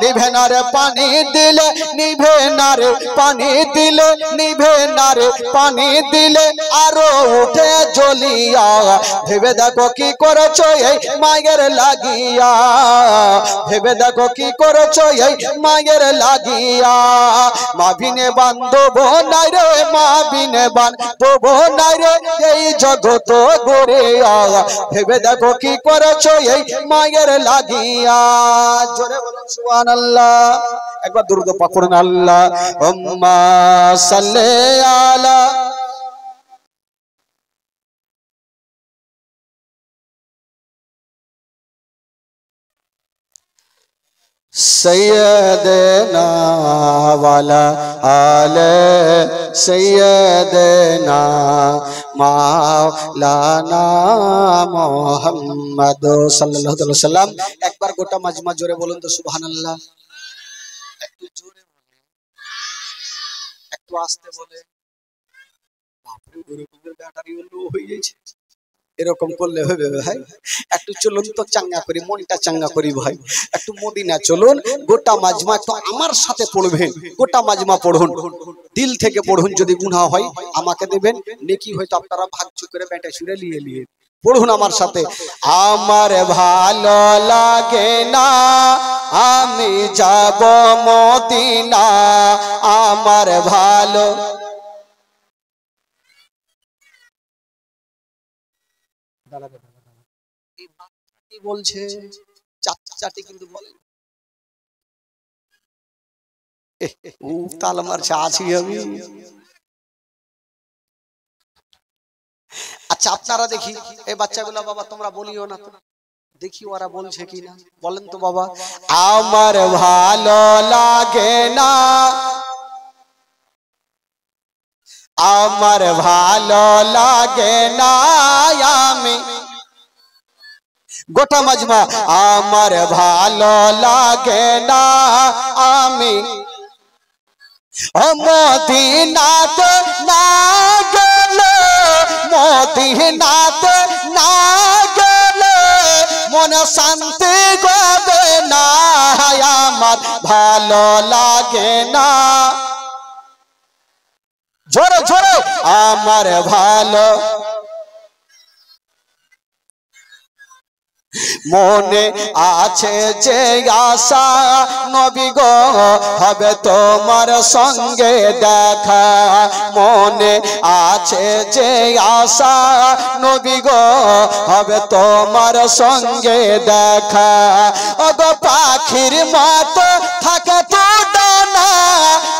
নিভে না রে পানি দিলে, নিভে না রে পানি দিলে, নিভে না রে পানি দিলে আরো উঠে জ্বলিয়া। ভেবে দেখো কি করেছো এই মায়ের লাগিয়া। ভেবে দেখো কি করেছো এই মায়ের লাগিয়া। মা বিনে বান্ধব নাই রে, মা বিনে বান্ধব নাই রে, এই জগৎ গড়ে ভেবে দেখো কি করেছো এই মায়ের লাগিয়া। জোরে বলুন সুবহানাল্লাহ। একবার দুরূদ পাক করুন, আল্লাহুম্মা সাল্লি আলা सैयदना वाला आले सैयदना मौलाना मुहम्मद सल्लल्लाहु अलैहि वसल्लम। एक बार गोटा मजमा जोरे बोलুন তো সুবহানাল্লাহ। একটু জোরে বলে, একটু আস্তে বলে। বাপরে, ওরকমের ব্যাটারি লো হয়ে গেছে। এরকম করলে হবে ভাই? একটু চলুন তো চাঙ্গা করি, মনটা চাঙ্গা করি ভাই। একটু মদিনা চলুন, গোটা মাজমা একটু আমার সাথে পড়বেন। গোটা মাজমা পড়ুন, দিল থেকে পড়ুন। যদি গুনাহ হয় আমাকে দেবেন, নেকি হয়তো আপনারা ভাগ্য করে বেটে সুরে নিয়ে নিয়ে পড়ুন আমার সাথে। আমার ভালো লাগে না আমি যাব মদিনা, আমার ভালো বলছে চাচাটি কিন্তু বলে তাল মারছে আছি আমি। আচ্ছা আপনারা দেখি এই বাচ্চাগুলো, বাবা তোমরা বলিও না তো, দেখি ওরা বলছে কিনা। বলেন তো বাবা, আমার ভালো লাগে না, আমার ভালো লাগে না আমি। গোটা মাজমা, আমার ভালো লাগে না আমি মদিনাতে না গেলে, মদিনাতে না গেলে মনে শান্তি হবে না, আমার ভালো লাগে না। জোরে জোরে, আমার ভালো মনে আছে যে আশা নবী গো হবে তোমার সঙ্গে দেখা, মনে আছে যে আশা নবী গো হবে তোমার সঙ্গে দেখা। ওগো পাখির মতো থাকে তো ডানা,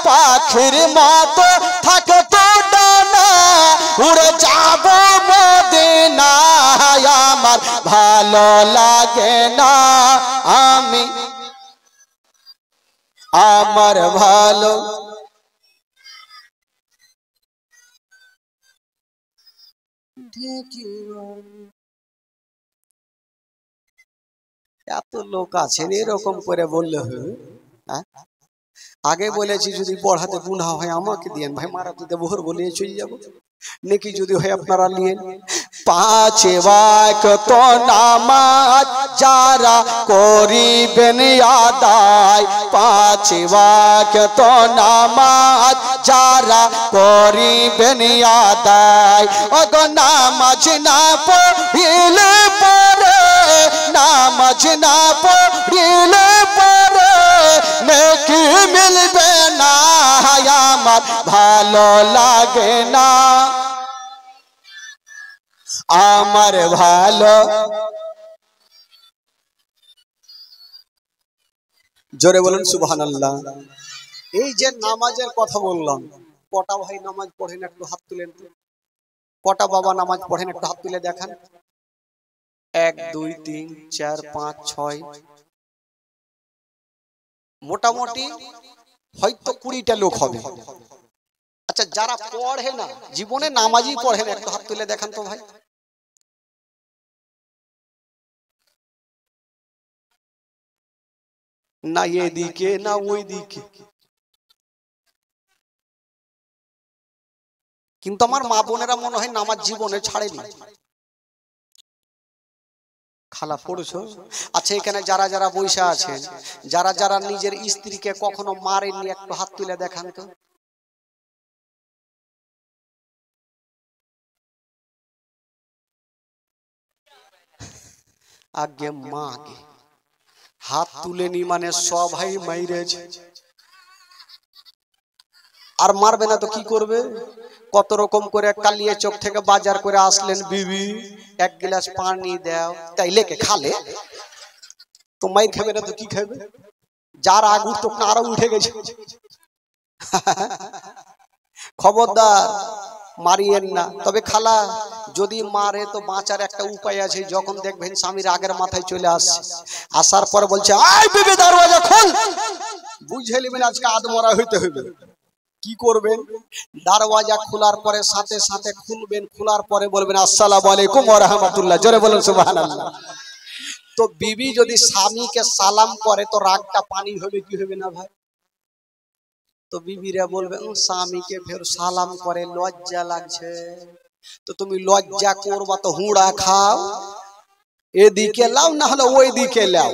পাখির মতো থাকে তো ডানা, উড়ে যাব মদিনায় আমার ভালো লাগে না, আমি আমার ভালো এত লোক আছেন এরকম করে বললে হবে? আগে বলেছি যদি পড়াতে গুনাহ হয় আমাকে দিয়েন ভাই, মারাতে ভোর বলে চলে যাবো, নেকি যদি হয় আপনারা নিয়ে। পাঁচ ওয়াক্ত নামাজ যারা করিবেন আদায়, পাঁচ ওয়াক্ত নামাজ যারা করিবেন আদায়, ওগো নামাজ না পড়িলে পরে, নামাজ না পড়িলে পরে নেকি মিলবে না, আমার ভালো লাগে না, আমার ভালো। জোরে বলুন সুবহানাল্লাহ। এই যে নামাজের কথা বললাম, কটা ভাই নামাজ পড়েন একটু হাত তুলেন, কটা বাবা নামাজ পড়েন একটু হাত তুলে দেখান। 1 2 3 4 5 6, মোটামুটি হয়তো 20টা লোক হবে। আচ্ছা যারা পড়ে না, জীবনে নামাজই পড়ে না, একটু হাত তুলে দেখান তো ভাই। না এদিকে না ওই দিকে, কিন্তু আমার মা বোনেরা মনে হয় নামাজ জীবনে ছাড়েনি। খালা পড়ছো? আচ্ছা এখানে যারা যারা বৈশা আছেন, যারা যারা নিজের স্ত্রীকে কখনো মারেননি একটু হাত তুলে দেখান তো। আগে মা আগে হাত তুলেনি মানে সবাই মাইরেছে, আর মারবে না তো কি করবে? কত রকম করে কালিয়ে চোখ থেকে বাজার করে আসলেন, বিবি 1 গ্লাস পানি দাও, তাই লেকে খালে তো মাইর খাবে না তো কি খাবে? যার আগুর তো আরো উঠে গেছে। খবরদার মারিয়েন না। তবে খালা যদি মারে তো বাঁচার একটা উপায় আছে, যখন দেখবেন স্বামীর আগের মাথায় চলে আসছে, আসার পর বলছে আয় বিবি দরওয়াজা খোল, বুঝে নেবেন আজকে আদমরা হইতে হবে। কি করবেন? দরওয়াজা খোলার পরে সাথে সাথে খুলবেন, খোলার পরে বলবেন আসসালামু আলাইকুম ওয়া রাহমাতুল্লাহ, জোরে বলুন সুবহানাল্লাহ। তো বিবি যদি স্বামীকে সালাম করে তো রাগটা পানি হবে কি হবে না ভাই? তো বিবিরা বলবেন স্বামীকে ফের সালাম করে লজ্জা লাগছে, তো তুমি লজ্জা করবা তো হুড়া খাও, এদিকে লাও না হলে ওই দিকে লাও,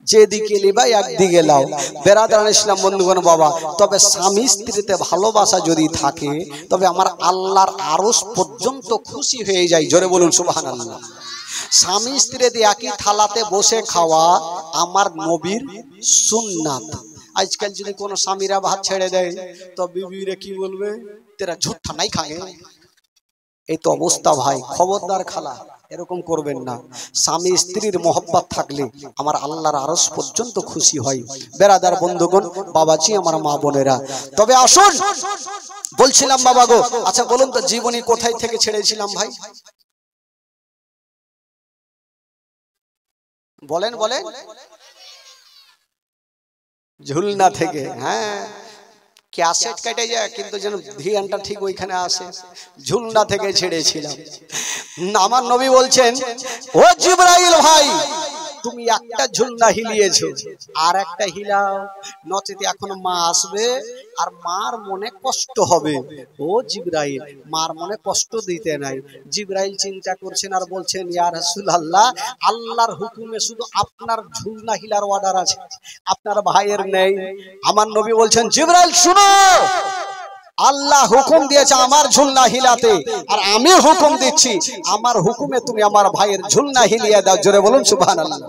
যেদিকে লিবা একদিকে লাও। বেরাদারান ইসলাম বন্ধুগণ বাবা, তবে স্বামী স্ত্রীতে ভালোবাসা যদি থাকে তবে আমার আল্লাহর আরশ পর্যন্ত খুশি হয়ে যায়, জোরে বলুন সুবহানাল্লাহ। স্বামী স্ত্রী একই থালাতে বসে খাওয়া আমার নবীর সুন্নাত। আজকাল যদি কোনো স্বামীরা ভাত ছেড়ে দেয় তো বিবিরা কি বলবে? তেরা ঝুঠা নাই খাগে। এই তো অবস্থা ভাই, খবরদার খালা এরকম করবেন না। স্বামী স্ত্রীর মহব্বত থাকলে আমার আল্লাহর আরশ পর্যন্ত খুশি হয়। বেরাদার বন্ধুগণ বাবাজি আমার মা বোনেরা, তবে আসুন বলছিলাম বাবা গো, আচ্ছা বলুন তো জীবনী কোথায় থেকে ছেড়েছিলাম ভাই? বলেন বলেন। ঝুলনা থেকে। হ্যাঁ ক্যাসেট কেটে যায় কিন্তু যেন ধ্যানটা ঠিক ওইখানে আসে। ঝুলনা থেকে ছেড়েছিলাম। আমার নবী বলছেন ও জিবরাইল ভাই তুমি একটা ঝুলনা হিলিয়েছো, আর একটা হিলাও, নচেতে এখন মা আসবে আর মার মনে কষ্ট হবে। ও জিবরাইল মার মনে কষ্ট দিতে নাই। জিবরাইল চিন্তা করছেন আর বলছেন ইয়া রাসূলুল্লাহ, আল্লাহর হুকুমে শুধু আপনার ঝুলনা হিলার অর্ডার আছে, আপনার ভাইয়ের নেই। আমার নবী বলছেন জিবরাইল শুনো, আল্লাহ হুকুম দিয়েছে আমার ঝুলনা হিলাতে, আর আমি হুকুম দিচ্ছি আমার হুকুমে তুমি আমার ভাইয়ের ঝুলনা হিলিয়ে দাও। জোরে বলুন সুবহানাল্লাহ।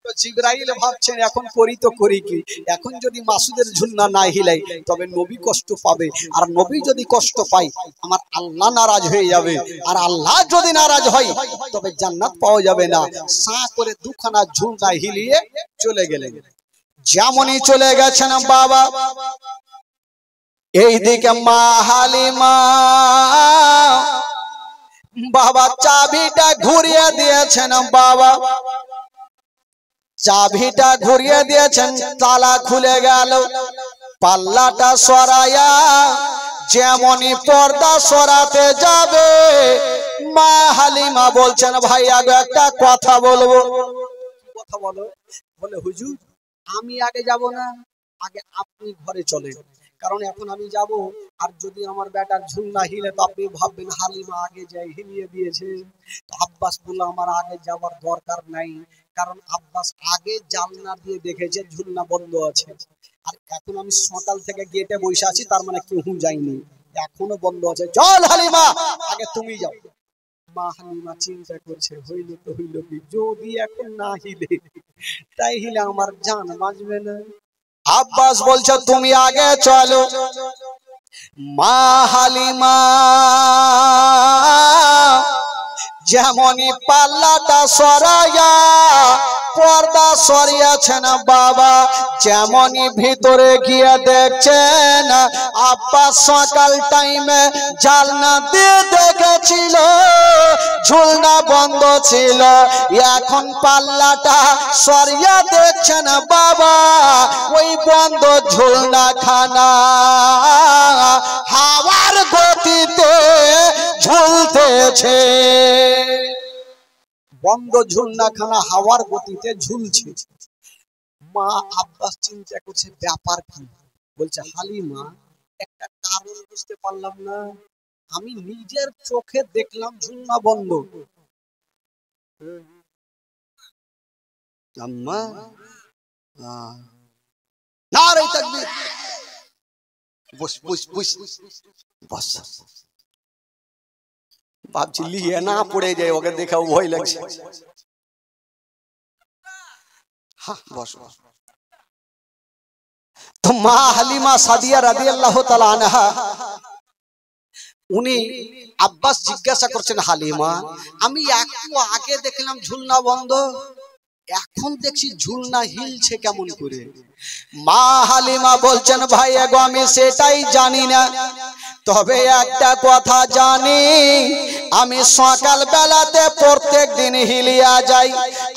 তো জিবরাইল ভাবছেন এখন করি তো করি কি, এখন যদি মাসুদের ঝুলনা না হিলাই তবে নবী কষ্ট পাবে, আর নবী যদি কষ্ট পায় আমার আল্লাহ নারাজ হয়ে যাবে, আর আল্লাহ যদি নারাজ হয় তবে জান্নাত পাওয়া যাবে না। সা করে দুখানা ঝুলনা হিলিয়ে চলে গেলেন। যেমনই চলে গেছেন বাবা, এইদিকে মা হালিমা বাবা চাবিটা ঘুরিয়ে দিয়েছেন, বাবা চাবিটা ঘুরিয়ে দিয়েছেন, তালা খুলে গেল। পাল্লাটা সরাইয়া যেমনই পর্দা সরাতে যাবে মা হালিমা বলছেন ভাই আগে একটা কথা বলবো। কথা বলো। বলে হুজুর আমি আগে যাব না, আগে আপনি ঘরে চলেন, কারণ এখন আমি যাব আর যদি আমার বেটার ঝুলনা হিলে তো আপনি ভাববেন হালিমা আগে যাই হিলিয়ে দিয়েছে। তো আব্বাস বলল আমার আগে যাওয়ার দরকার নাই, কারণ আব্বাস আগে জানলা দিয়ে দেখেছে ঝুলনা বন্ধ আছে, আর এখন আমি সকাল থেকে গেটে বসে আছি, তার মানে কেউ যায়নি, এখনো বন্ধ আছে। চল হালিমা আগে তুমি যাও। মা হালিমা চিন্তা করছে হইল তো হইল কি, যদি এখন না হিলে তাই হিলে আমার জান বাঁচবে না। আব্বাস বলছে তুমি আগে চলো। মা হালিমা যেমনই পাল্লাটা সরাইয়া পর্দা সরিয়েছেন বাবা, যেমনই ভিতরে গিয়ে দেখছেন আব্বাস সকাল টাইমে জানলা দিয়ে দেখেছিল ঝুলনা বন্ধ ছিল, এখন পাল্লাটা সরিয়ে দেখছেন বাবা ওই বন্ধ ঝুলনা খানা হাওয়ার গতিতে ঝুলতেছে। বন্ধ ঝুলনা খানা হাওয়ার গতিতে ঝুলছে। মা আব্বাস চিন্তা করছে ব্যাপার কি, বলছে হালিমা একটা কারণ বুঝতে পারলাম না, আমি নিজের চোখে দেখলাম ঝুলনা বন্ধ। আম্মা নারে তাকবীর, বস বস বস বস। ভাবছি লিয়ে না পড়ে যায়, ওকে দেখে ভয় লাগছে। তো মা হালিমা সাদিয়া রাদিয়াল্লাহু তাআলা আনহা উনি আব্বাস জিজ্ঞাসা করছেন হালিমা আমি একটু আগে দেখলাম ঝুলনা বন্ধ, এখন দেখছি ঝুলনা হিলছে কেমন করে? মা হালিমা বলছেন ভাই এগো আমি সেটাই জানি না, তবে একটা কথা জানি আমি সকাল বেলাতে প্রত্যেক দিন হিলিয়া যাই,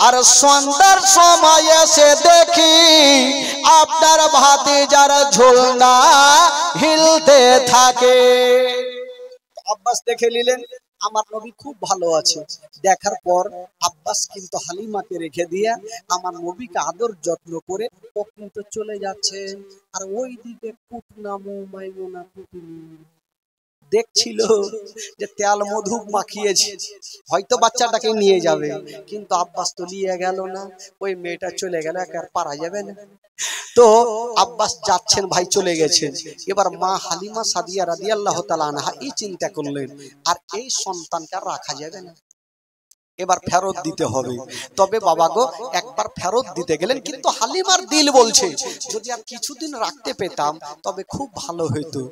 আর সন্ধ্যার সময় এসে দেখি আপনার ভাতিজার ঝুলনা হিলতে থাকে। আব্বাস দেখে নিলেন আমার নবী খুব ভালো আছে। দেখার পর আব্বাস কিন্তু হালিমাকে রেখে দিয়ে আমার নবীকে আদর যত্ন করে ও কিন্তু চলে যাচ্ছে। আর ওই দিকে কুটনামু মাইমুনা কুটনি দেখছিল যে তেল মধু মাখিয়েছে, হয়তো বাচ্চাটাকে নিয়ে যাবে, কিন্তু আব্বাস তো নিয়ে গেল না, ওই মেয়েটা চলে গেল, একা পারা যাবে না। তো আব্বাস যাচ্ছেন, ভাই চলে গেছেন। এবার মা হালিমা সাদিয়া রাদিয়াল্লাহু তাআলা আনহা এই চিন্তা করলেন আর এই সন্তানটা রাখা যাবে না, এবার ফেরত দিতে হবে। তবে বাবা গো একবার ফেরত দিতে গেলেন, কিন্তু হালিমার দিল বলছে যদি আর কিছুদিন রাখতে পেতাম তবে খুব ভালো হতো।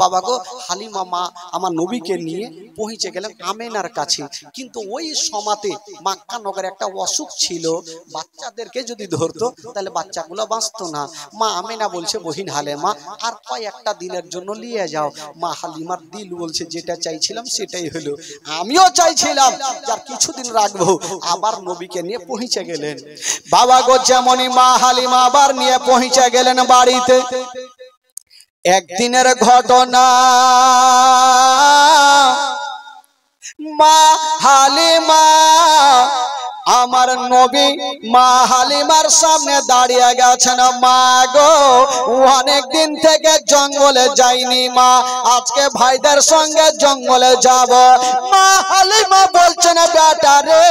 বাবা গো হালিমা মা আমার নবীকে নিয়ে পৌঁছে গেলেন আমেনার কাছে, কিন্তু ওই সমাতে মক্কা নগরে একটা অসুখ ছিল, বাচ্চাদেরকে যদি ধরতো তাহলে বাচ্চাগুলো বাঁচতো না। মা আমেনা বলছে বহিন হালিমা আর কয়েকটা দিনের জন্য নিয়ে যাও। মা হালিমার দিল বলছে যেটা চাইছিলাম সেটাই হলো, আমিও চাইছিলাম যার কিছুদিন রাখবো। আবার নবীকে নিয়ে পৌঁছে গেলেন। বাবা গো যেমনই মা হালিমা আবার নিয়ে পৌঁছে গেলেন বাড়িতে, একদিনের ঘটনা মা হালিমা আমার আমার নবী মা হালিমার সামনে দাঁড়িয়ে গেছেন। মা গো অনেক দিন থেকে জঙ্গলে যাইনি মা, আজকে ভাইদের সঙ্গে জঙ্গলে যাব। মা হালিমা বলছেন বেটা রে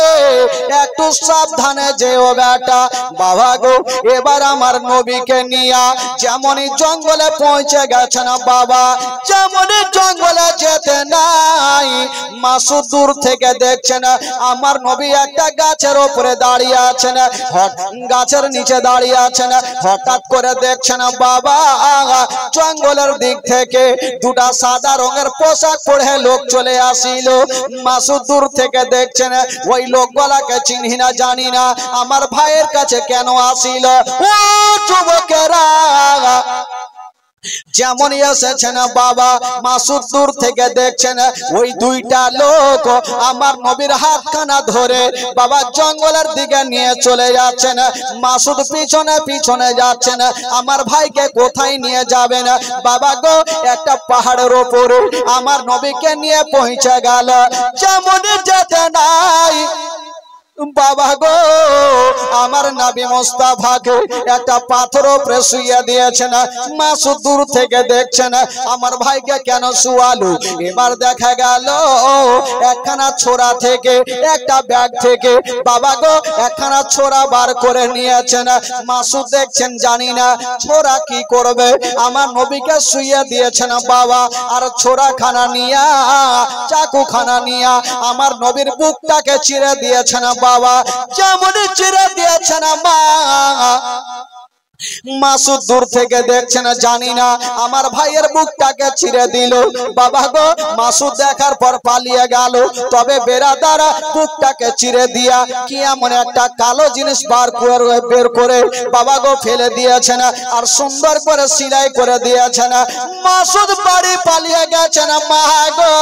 একটু সাবধানে যেও বেটা। বাবা গো এবার আমার নবীকে নিয়ে যেমনই জঙ্গলে পৌঁছে গেছেন বাবা, যেমনই জঙ্গলে যেতে নাই মাসুদ দূর থেকে দেখছেন আমার নবী একটা গাছের উপরে দাঁড়িয়ে আছেন, গাছের নিচে দাঁড়িয়ে আছেন। হঠাৎ করে দেখছেন বাবা জঙ্গলের দিক থেকে দুটা সাদা রঙের পোশাক পরে লোক চলে আসিল। মাসুদ দূর থেকে দেখছেন ওই লোকগুলাকে চিনি না জানি না, আমার ভাইয়ের কাছে কেন আসিল। ও যুবকেরা যেমন এসেছেন বাবা মাসুদ দূর থেকে দেখছেন ওই দুইটা লোক আমার নবীর হাতখানা ধরে বাবা জঙ্গলের দিকে নিয়ে চলে যাচ্ছেন। মাসুদ পিছনে পিছনে যাচ্ছেন। আমার ভাইকে কোথায় নিয়ে যাবেন বাবা গো? একটা পাহাড়ের ওপরে আমার নবীকে নিয়ে পৌঁছে গেল। যেমন যেতে নাই বাবা গো আমার নবী মুস্তাফাকে একটা পাথর উপরে শুইয়ে দিয়েছেন। মাসুদ দূর থেকে দেখছেন আমার ভাইকে কেন শুয়ালো। এবার দেখা গেল একখানা ছোরা থেকে একটা ব্যাগ থেকে বাবা গো একখানা ছোরা বার করে নিয়েছেন। মাসুদ দেখছেন জানি না ছোরা কি করবে, আমার নবীকে শুইয়ে দিয়েছেন বাবা। আর ছোরা খানা নিয়া চাকু খানা নিয়া আমার নবীর বুকটাকে চিরে দিয়েছেন বাবা, যেমন চিরে দিয়েছেন মা। মাসুদ দূর থেকে দেখছেন জানি না আমার ভাইয়ের বুকটাকে ছিঁড়ে দিল বাবা গো। মাসুদ দেখার পর পালিয়ে গেল, তবে বেরাদার বুকটাকে ছিঁড়ে দিয়া কি এমন একটা কালো জিনিস বের করে বাবা গো ফেলে দিয়েছেন আর সুন্দর করে সেলাই করে দিয়েছেন। মাসুদ বাড়ি পালিয়ে গেছেন। মা গো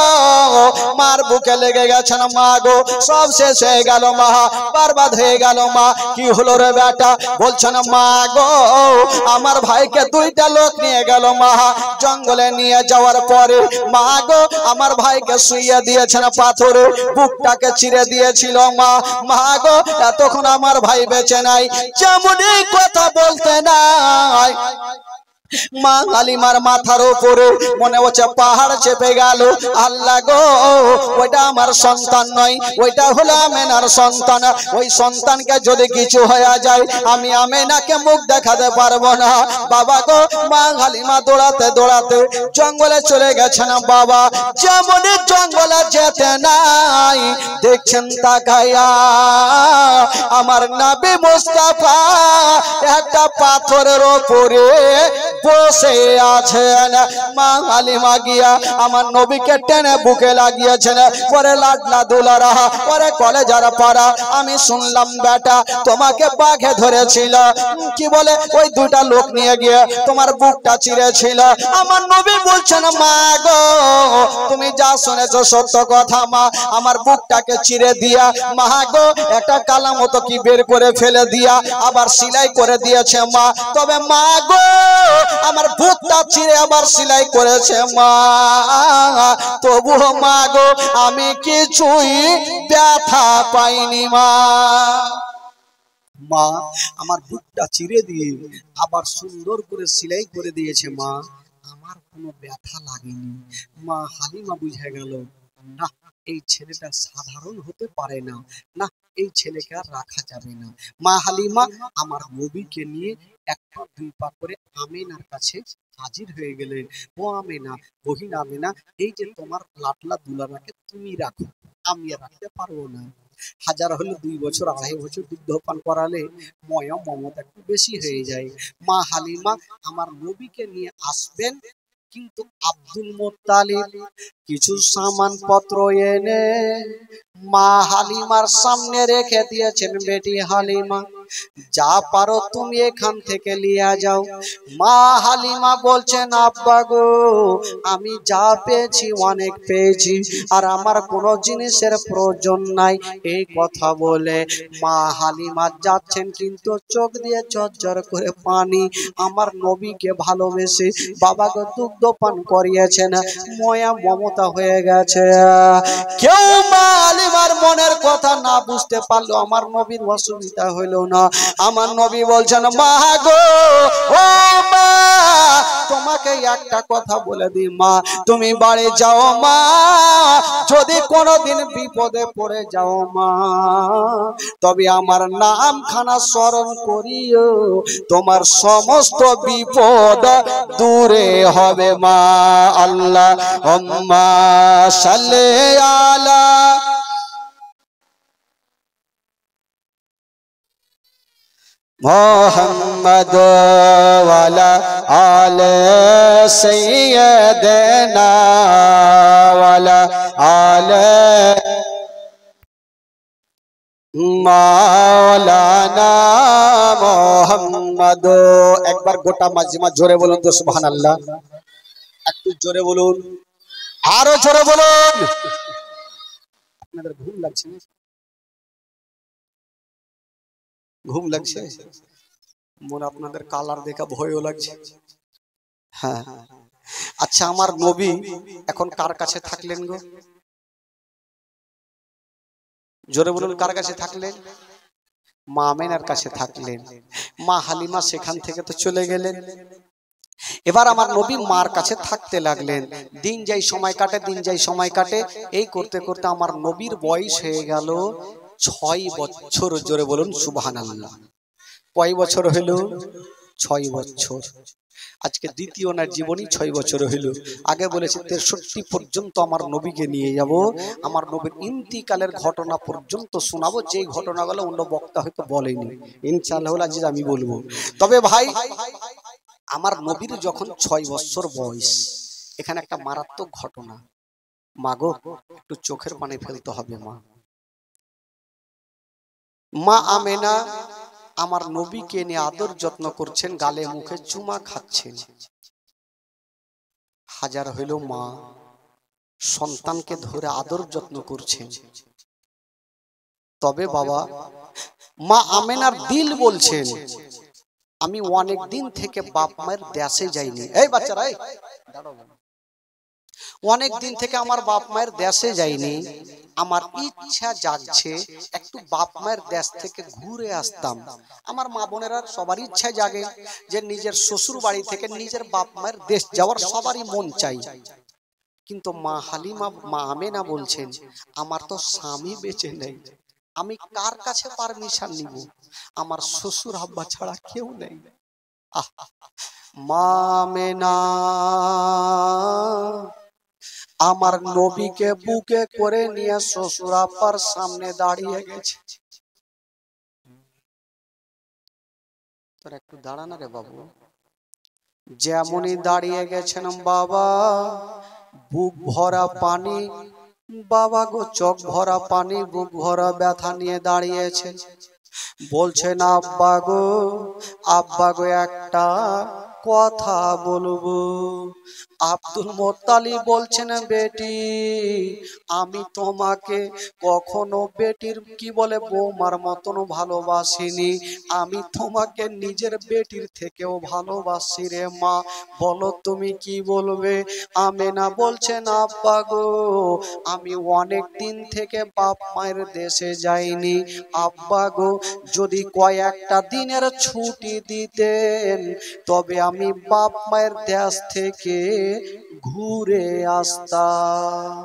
মার বুকে লেগে গেছেন। মা গো সব শেষ হয়ে গেল মা, বরবাদ হয়ে গেল মা। কি হলো রে বেটা? বলছেন মা গো আমার ভাইকে দুইটা লোক নিয়ে গেল মা। জঙ্গলে নিয়ে যাওয়ার পরে মা গো আমার ভাইকে শুইয়ে দিয়েছেন পাথরে, বুকটাকে চিরে দিয়েছিল মা। মা গো এতক্ষণ আমার ভাই বেঁচে নাই, যেমনই কথা বলতে নাই মা হালিমার মাথার উপরে মনে হচ্ছে পাহাড় চেপে গেল। আল্লাহ গো ওইটা আমার সন্তান নয়, ওইটা হলো আমেনার সন্তান। ওই সন্তানকে যদি কিছু হয়ে যায় আমি আমেনাকে মুখ দেখাতে পারবো না বাবা গো। মা হালিমা দৌড়াতে দৌড়াতে জঙ্গলে চলে গেছেন বাবা। যেমন জঙ্গলে যেতে নাই দেখছেন তাকায়া আমার নবী মুস্তাফা একটা পাথরের উপরে বসে আছেন। মা হালিমা গিয়া আমার নবীকে টেনে বুকে লাগিয়েছেন। পরে লাডলা দুলারা পরে কলেজারা পাড়া আমি শুনলাম বেটা তোমাকে বাঘে ধরেছিল, কি বলে ওই দুটা লোক নিয়ে গিয়ে তোমার বুকটা চিরেছিল। আমার নবী বলছেন মা গো তুমি যা শুনেছো সত্য কথা মা। আমার বুকটাকে চিরে দিয়া মা গো একটা কালা মতো কি বের করে ফেলে দিয়া আবার সেলাই করে দিয়েছে মা। তবে মা গো আমার বুকটা চিরে আবার সেলাই করেছে মা, তবুও মা গো আমি কিছুই ব্যথা পাইনি মা। মা আমার বুকটা চিরে দিয়ে আবার সুন্দর করে সেলাই করে দিয়েছে মা, আমার কোনো ব্যথা লাগেনি। মা হালিমা বুঝে গেল না এই ছেলেটা সাধারণ হতে পারে না, না এই ছেলেকে আর রাখা যাবে না। মা হালিমা আমার নবীকে নিয়ে একটা দুই পা করে আমেনার কাছে হাজির হয়ে গেলেন। ও আমেনা, বহিন আমেনা, এই যে তোমার লাটলা দুলারাকে তুমি রাখো, আমি আর রাখতে পারবো না। হাজার হলে 2 বছর 2.5 বছর দুগ্ধপান করালে ময়া মমতা একটু বেশি হয়ে যায়। মা হালিমা আমার নবীকে নিয়ে আসবেন, কিন্তু আব্দুল মুত্তালিব কিছু সামান পত্র এনে মা হালিমার সামনে রেখে দিয়েছেন। বেটি হালিমা যা পারো তুমি এখান থেকে নিয়ে যাও। মা হালিমা বলছেন আব্বা গো আমি যা পেয়েছি অনেক পেয়েছি, আর আমার কোনো জিনিসের প্রয়োজন নাই। এই কথা বলে মা হালিমা যাচ্ছেন, কিন্তু চোখ দিয়ে ঝরঝর করে পানি। আমার নবীকে ভালোবেসে বাবা গো দুগ্ধ পান করিয়েছেন, ময়া মমতা অবস্থা হয়ে গেছে। কেউ মা হালিমার মনের কথা না বুঝতে পারলো, আমার নবীর অসুবিধা হইল না। আমার নবী বলছেন, মা গো, ও মা, তোমাকে একটা কথা বলে দিই মা, তুমি বাড়ি যাও মা, যদি কোনোদিন বিপদে পড়ে যাও মা, তবে আমার নাম খানা স্মরণ করিও, তোমার সমস্ত বিপদ দূরে হবে মা। আল্লাহুম্মা সাল্লি আলা মুহাম্মাদ ওয়া আলা আলি সাইয়্যিদিনা ওয়া আলা আলি মাওলানা মুহাম্মাদ। একবার গোটা মাজমা জোরে বলুন তো সুবহানাল্লাহ। একটু জোরে বলুন, আরো জোরে বলুন। আপনাদের ঘুম লাগছে না? ঘুম লাগছে? মনে আপনাদের কালার দেখা ভয়ও লাগছে। হ্যাঁ, আচ্ছা, আমার নবী এখন কার কাছে থাকলেন গো? জোরে বলুন, কার কাছে থাকলেন? মা আমেনার কাছে থাকলেন। মা হালিমা সেখান থেকে তো চলে গেলেন। এবার আমার নবী মার কাছে থাকতে লাগলেন। দিন যাই সময় কাটে, দিন যাই সময় কাটে। এই করতে করতে আমার নবীর বয়স হয়ে গেল 6 বছর। জোরে বলুন সুবহানাল্লাহ। কয় বছর হইল? 6 বছর। আজকে দ্বিতীয় না জীবনী 6 বছর হইল। আগে বলেছি 63 পর্যন্ত আমার নবীকে নিয়ে যাব, আমার নবীর ইন্তিকালের ঘটনা পর্যন্ত শোনাবো, যেই ঘটনাগুলো অন্য বক্তা হয়তো বলেনি। ইনশাআল্লাহ আজিজ আমি বলবো। তবে ভাই, আমার নবীর যখন 6 বছর বয়স, এখানে একটা মারাত্মক ঘটনা। মা গো, একটু চোখের পানি ফেলতে হবে মা। মা আমেনা আমার নবীকে নিয়ে আদর যত্ন করছেন, গালে মুখে চুমা খাচ্ছেন। হাজার হইল মা সন্তানকে ধরে আদর যত্ন করছেন। তবে বাবা, মা আমেনার দিল বলছেন, আমি অনেক দিন থেকে বাপ মায়ের দেশে যাইনি। এই বাচ্চারা, অনেক দিন থেকে আমার বাপ মায়ের দেশে যাইনি, আমার ইচ্ছা জাগছে একটু বাপ মায়ের দেশ থেকে ঘুরে আসতাম। আমার মা বোনেরা সবারই ইচ্ছা জাগে যে নিজের শ্বশুর বাড়ি থেকে নিজের বাপ মায়ের দেশ যাওয়ার সবারই মন চাই। কিন্তু মা হালিমা, মা আমেনা বলছেন, আমার তো স্বামী বেঁচে নেই, আমি কার কাছে পারমিশন নিব? আমার শ্বশুর আব্বা ছাড়া কেউ নেই। মা আমেনা আমার নবীকে বুকে করে নিয়ে শ্বশুর আব্বার সামনে দাঁড়িয়ে গেছে। তোর একটু দাঁড়ানা রে বাবু। যেমনই দাঁড়িয়ে গেছেন বাবা, বুক ভরা পানি, বাবা গো চোখ ভরা পানি, বুক ভরা ব্যথা নিয়ে দাঁড়িয়েছে। বলছেন, আব্বা গো, আব্বা গো, একটা কথা বলবো। আব্দুল মোত্তালিব বলছেন, বেটি, আমি তোমাকে কখনো বেটির কি বলে বৌমার মতন ভালোবাসিনি, আমি তোমাকে নিজের বেটির থেকেও ভালোবাসি রে মা, বলো তুমি কি বলবে? আমেনা বলছেন, আব্বা গো, আমি অনেক দিন থেকে বাপ মায়ের দেশে যাইনি, আব্বা গো, যদি কয়েকটা দিনের ছুটি দিতেন তবে আমি বাপ মায়ের দেশ থেকে ঘুরে আসতাম।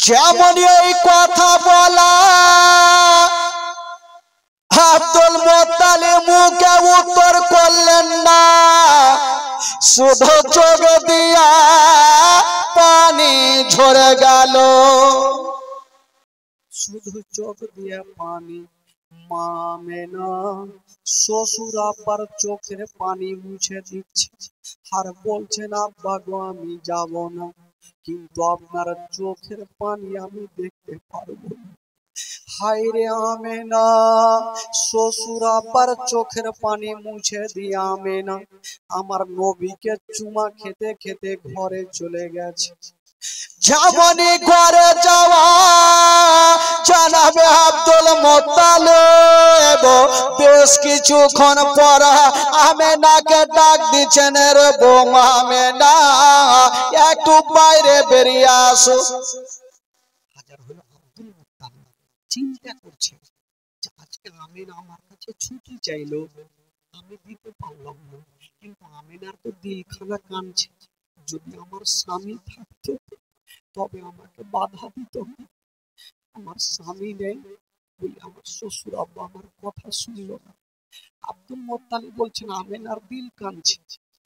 যেমন এই কথা বলা, আব্দুল মোত্তালিব মুখে উত্তর করলেন না, শুধু চোখ দিয়া পানি ঝরে গেল, শুধু চোখ দিয়া পানি। মা আমেনা শ্বশুর আব্বার চোখের পানি মুছে দিচ্ছে আর বলছেন, আব্বা গো, আমি যাব না, কিন্তু আপনার চোখের পানি আমি দেখতে পারবো না। হায় রে আমেনা, শ্বশুর আব্বার চোখের পানি মুছে দিয়ে আমেনা আমার নবীকে চুমা খেতে খেতে ঘরে চলে গেছে। যেমনই ঘরে যাওয়া জানাবে আব্দুল মোত্তালিব বেশ কিছুক্ষণ পর আমেনাকে ডাক দিচ্ছেন, রে বৌমা আমেনা, একটু একটু বাইরে বেরিয়ে আসো। হাজার হলো আব্দুল মুত্তালিব চিন্তা করছে যে আজকে আমিনা আমার কাছে ছুটি চাইলো, আমি দিতে পারলাম না, কিন্তু আমিনার তো দিলখানা কাঁদছে, যদি আমার স্বামী থাকতো তবে আমাকে বাধা দিত না। আমার স্বামী নেই বলে আমার শ্বশুর আব্বা আমার কথা শুনলো না। আব্দুল মুত্তালিব বলছেন আমিনার দিল কাঁদছে,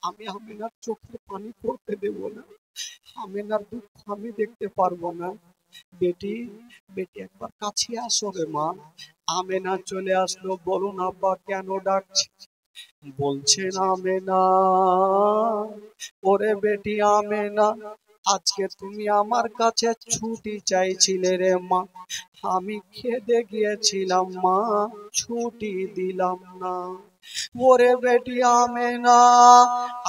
আমি আমিনার চোখের পানি পড়তে দেব না, আমিনার দুঃখ আমি দেখতে পারবো না। বেটি, বেটি একবার কাছে আসো রে মা। আমেনা চলে আসলো। বলুন আব্বা কেন ডাকছে? বলছেন আমেনা, ওরে বেটি আমেনা, আজকে তুমি আমার কাছে ছুটি চাইছিলে রে মা, আমি খেদে গিয়েছিলাম মা, ছুটি দিলাম না। ওরে বেটি আমেনা,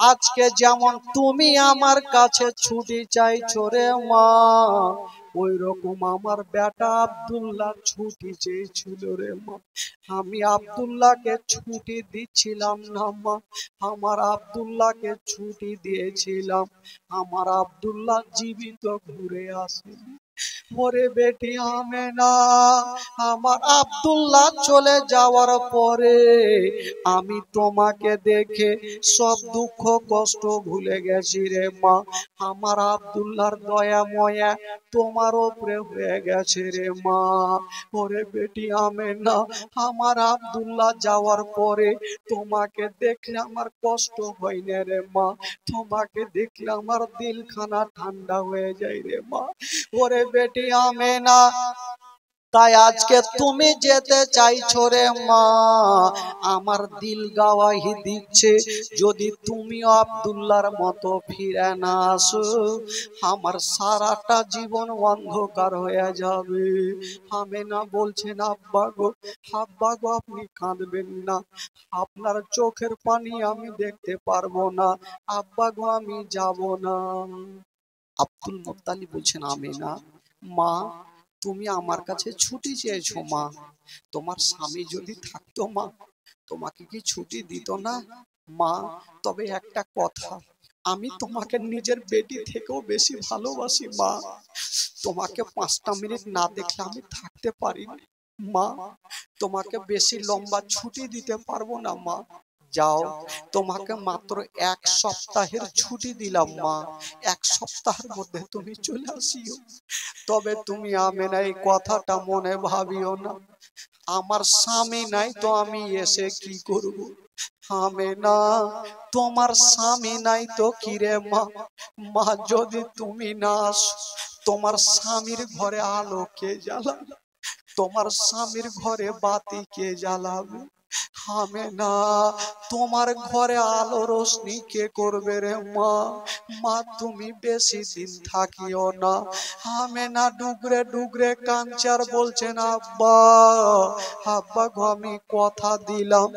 আজকে যেমন তুমি আমার কাছে ছুটি চাইছো রে মা, ওই রকম আমার বেটা আব্দুল্লাহ ছুটি চেয়েছিল রে মা, আমি আব্দুল্লাহকে ছুটি দিচ্ছিলাম না মা, আমার আব্দুল্লাহকে ছুটি দিয়েছিলাম, আমার আব্দুল্লাহ জীবিত ঘুরে আসেনি। ওরে বেটি আমেনা, আমার আব্দুল্লাহ চলে যাওয়ার পরে আমি তোমাকে দেখে সব দুঃখ কষ্ট ভুলে গেছি রে মা, আমার আব্দুল্লাহর দয়া ময়া তোমার উপরে হয়ে গেছে রে মা। ওরে বেটি আমেনা, আমার আব্দুল্লাহ যাওয়ার পরে তোমাকে দেখলে আমার কষ্ট হয় না রে মা, তোমাকে দেখলে আমার দিলখানা ঠান্ডা হয়ে যায় রে মা। ওরে বেটি আমেনা, তাই আজকে তুমি যেতে চাইছো রে মা, আমার দিল গাওয়াহি দিচ্ছে যদি তুমি আব্দুল্লাহর মতো ফিরে না আসো, আমার সারাটা জীবন অন্ধকার হয়ে যাবে। আমেনা বলছেন আব্বা গো, আব্বা গো আপনি কাঁদবেন না, আপনার চোখের পানি আমি দেখতে পারবো না, আব্বা গো আমি যাব না। আব্দুল মুত্তালিব বলছেন আমেনা, মা তুমি আমার কাছে ছুটি চেয়েছো মা, তোমার স্বামী যদি থাকতো মা তোমাকে কি ছুটি দিত না মা? তবে একটা কথা, আমি তোমাকে নিজের বেটি থেকেও বেশি ভালোবাসি মা, তোমাকে 5টা মিনিট না দেখলে আমি থাকতে পারি না মা, তোমাকে বেশি লম্বা ছুটি দিতে পারবো না মা, যাও তোমাকে মাত্র 1 সপ্তাহের ছুটি দিলাম মা, 1 সপ্তাহের মধ্যে তুমি চলে আসিও। তবে তুমি আমেনা এই কথাটা মনে ভাবিও না, আমার স্বামী নাই তো আমি এসে কি করব? আমেনা, তোমার স্বামী নাই তো কি রে মা, মা যদি তুমি না আসো তোমার স্বামীর ঘরে আলো কে জ্বালাবে, তোমার স্বামীর ঘরে বাতি কে জ্বালাবে? আমেনা, তোমার ঘরে আলো রোশনি কে করবে রে মা, মা তুমি বেশি দিন থাকিও না। আমেনা ডুগরে ডুগরে কাঞ্চার বলছেন আব্বা, আব্বা গো আমি কথা দিলাম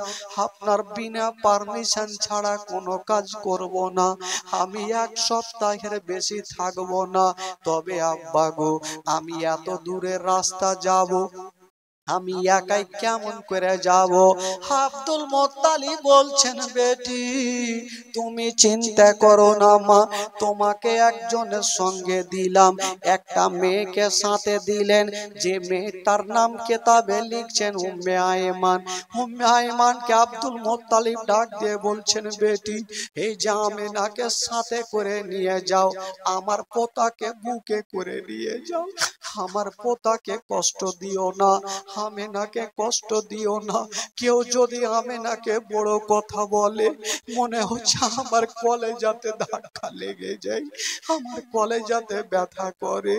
আপনার বিনা পারমিশন ছাড়া কোনো কাজ করব না, আমি 1 সপ্তাহের বেশি থাকবো না, তবে আব্বা গো আমি এত দূরের রাস্তা যাব, আমি একাই কেমন করে যাব? আব্দুল মুত্তালিব বলছেন বেটি তুমি চিন্তা করো না মা, তোমাকে একজনের সঙ্গে দিলাম, একটা মেয়েকে সাথে দিলেন, যে মেয়েটার নাম কেতাবে লিখছেন উম্মে আয়মান। উম্মে আয়মানকে আব্দুল মুত্তালিব ডাক দিয়ে বলছেন বেটি এই যে আমেনাকে সাথে করে নিয়ে যাও, আমার পোতাকে বুকে করে নিয়ে যাও, আমার পোতাকে কষ্ট দিও না, আমেনাকে কষ্ট দিও না। কেউ যদি আমেনাকে বড় কথা বলে মনে হচ্ছে আমার কলেজাতে ধাক্কা লেগে যায়, আমার কলেজাতে ব্যথা করে।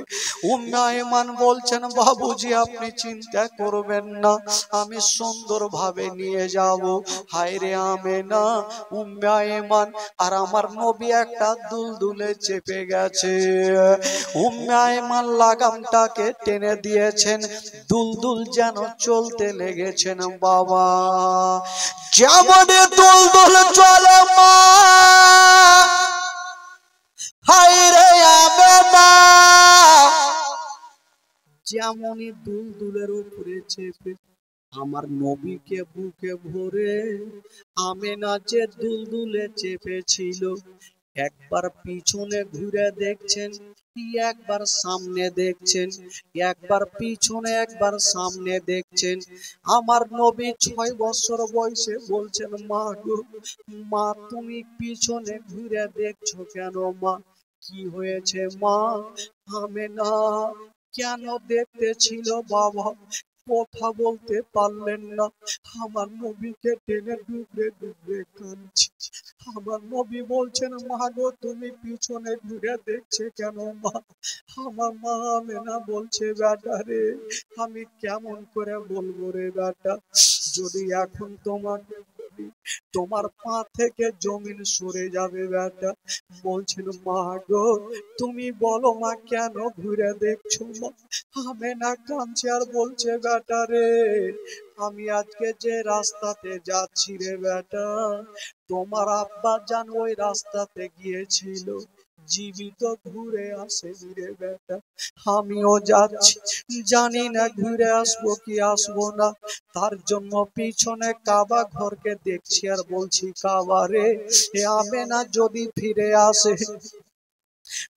উম্মে আয়মান বলছেন বাবুজি আপনি চিন্তা করবেন না, আমি সুন্দরভাবে নিয়ে যাব। হায় রে আমেনা, উম্মে আয়মান আর আমার নবী একটা দুলদুলে চেপে গেছে, উম্মে আয়মান লাগামটাকে টেনে দিয়েছেন, দুলদুল যেন চলতে লেগেছেন বাবা, যেমন দুলদুল চলে মা, হায় রে আমেনা, যেমনই দুলদুলের উপরে চেপে আমার নবীকে বুকে ভরে আমেনা যে দুলদুলে চেপেছিল একবার পিছনে ঘুরে দেখছেন, একবার সামনে দেখছেন, একবার পিছনে একবার সামনে দেখছেন। আমার নবী 6 বছর বয়সে বলছেন, মা গো মা, তুমি পিছনে ঘুরে দেখছো কেন মা? কি হয়েছে মা? আমেনা কেন দেখতে ছিল বাবা? কথা বলতে পারলেন না। আমার নবীকে টেনে ডুবরে ডুবরে কাঁদছে। আমার নবী বলছেন, মা গো তুমি পিছনে ঘুরে দেখছে কেন মা? আমার মা আমেনা বলছে, বেটা রে আমি কেমন করে বলবো রে বেটা, যদি এখন তোমাকে বলি তোমার পা থেকে জমিন সরে যাবে বেটা। বলছেন, মা গো তুমি বলো মা কেন ঘুরে দেখছো মা? আমেনা কাঁদছে আর বলছে, বেটা রে আমি আজকে যে রাস্তাতে যাচ্ছি রে বেটা, তোমার আব্বা জান ওই রাস্তাতে গিয়েছিল, জীবিত ঘুরে আসেনি রে বেটা। আমিও যাচ্ছি, জানি না ঘুরে আসবো কি আসবো না। তার জন্য পিছনে কাবা ঘরকে দেখছি আর বলছি, কাবা রে এ আমেনা যদি ফিরে আসে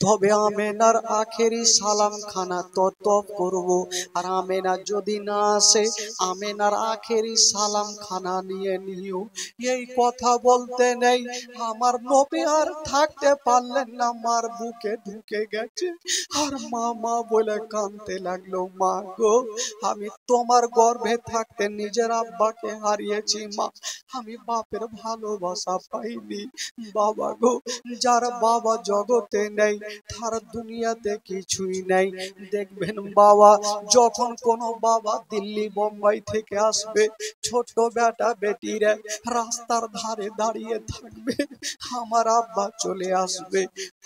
তবে আমেনার আখেরি সালাম খানা তরতব করব। আর আমেনা যদি না আসে আমেনার আখেরি সালাম খানা নিয়ে নিও। এই কথা বলতে নেই আমার নবী আর থাকতে পারলেন না, মার বুকে ঢুকে গেছে আর মা মা বলে কাঁদতে লাগলো। মা গো আমি তোমার গর্ভে থাকতে নিজের আব্বাকে হারিয়েছি মা, আমি বাপের ভালোবাসা পাইনি। বাবা গো যার বাবা জগতে নেই তার দুনিয়াতে কিছুই নাই। দেখবেন বাবা যখন কোনো বাবা দিল্লি বোম্বাই থেকে আসবে, ছোট বেটা বেটিরা রাস্তার ধারে দাঁড়িয়ে থাকবে, আমার আব্বা চলে আসবে,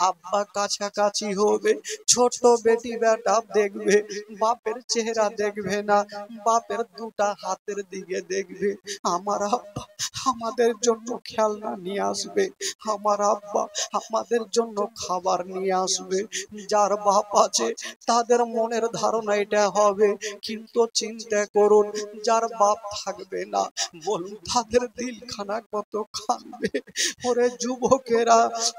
আব্বা কাছাকাছি হবে, ছোট বেটি বেটা দেখবে, বাপের চেহারা দেখবে না, বাপের দুটা হাতের দিকে দেখবে। আমার আব্বা আমাদের জন্য খেলনা নিয়ে আসবে, আমার আব্বা আমাদের জন্য খাবার নিয়ে আসবে। যার বাপ আছে তাদের মনের ধারণা এটা হবে, কিন্তু চিন্তা করুন যার বাপ থাকবে না, বলুন তাদের দিলখানা কত কাঁদবে। ওরে যুবকেরা,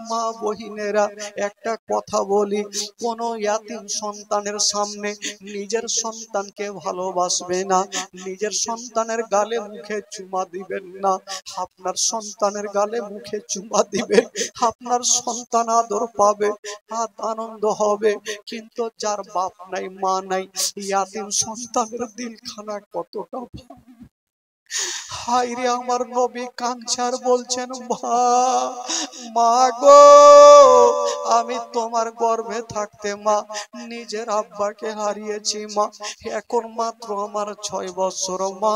মা বহিনেরা, একটা কথা বলি, কোন ইয়াতিম সন্তানের সামনে নিজের সন্তানকে ভালোবাসবে না, নিজের সন্তানের গালে মুখে চুমা দিবেন না। আপনার সন্তানের গালে মুখে চুমা দিবেন, আপনার সন্তান আদর পাবে, হাত আনন্দ হবে। কিন্তু যার বাপ নাই মা নাই, ইয়াতিম সন্তানের দিলখানা কতটা হায় রে। আমার নবী কাঞ্চার বলছেন, মা গো আমি তোমার গর্ভে থাকতে মা নিজের আব্বাকে হারিয়েছি মা, এখন মাত্র আমার 6 বছর মা,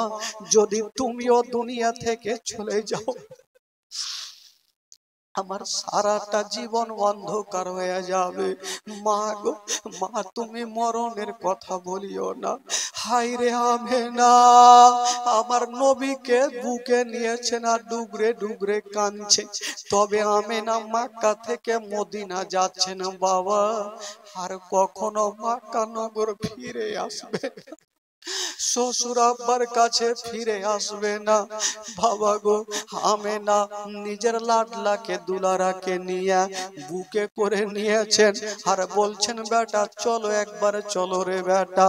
যদি তুমিও দুনিয়া থেকে চলে যাও আমার সারাটা জীবন অন্ধকার হয়ে যাবে। মা গো মা তুমি মরণের কথা বলিও না। হায় রে আমেনা আমার নবীকে বুকে নিয়েছে না, ডুগরে ডুগরে কাঁদছে। তবে আমেনা মক্কা থেকে মদিনা যাচ্ছে না বাবা, আর কখনো মক্কা নগর ফিরে আসবে, শ্বশুর আব্বার কাছে ফিরে আসবে না। বাবা গো আমেনা নিজের লাডলাকে দুলারাকে নিয়ে বুকে করে নিয়েছেন আর বলছেন, বেটা চলো একবার চলো রে বেটা।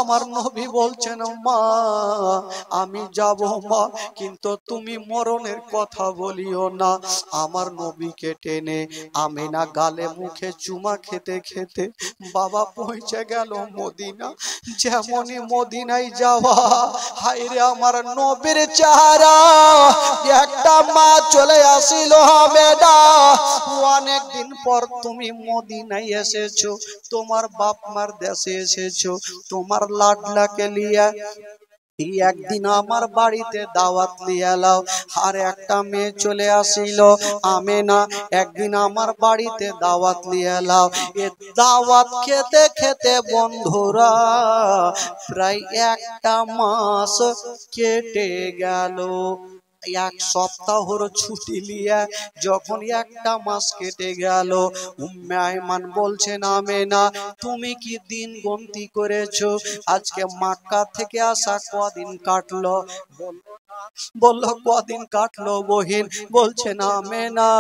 আমার নবী বলছেন, মা আমি যাব মা, কিন্তু তুমি মরণের কথা বলিও না। আমার নবীকে টেনে আমেনা গালে মুখে চুমা খেতে খেতে বাবা পৌঁছে গেল মদিনা। যেমনই মদিনায় যাওয়া, হায় রে আমার নবীর চেহারা, একটা মা চলে আসিল, আমেনা অনেক দিন পর তুমি মদিনায় এসেছো, তোমার বাপ মার দেশে এসেছো, তোমার লাডলাকে লিয়া একদিন আমার বাড়িতে দাওয়াত নিয়ে এলাও। আর একটা মেয়ে চলে আসিল আমেনা, একদিন আমার বাড়িতে দাওয়াত নিয়ে এলাও। এ দাওয়াত খেতে খেতে বন্ধুরা প্রায় একটা মাস কেটে গেল। 1 সপ্তাহর ছুটি লিয়া যখন একটা মাস কেটে গেল, উম্মে আয়মান বলছেন, আমেনা তুমি কি দিন গণতি করেছো? আজকে মক্কা থেকে আসা কদিন কাটলো? বলল কদিন কাটলো বহিন? বলছে না মেনা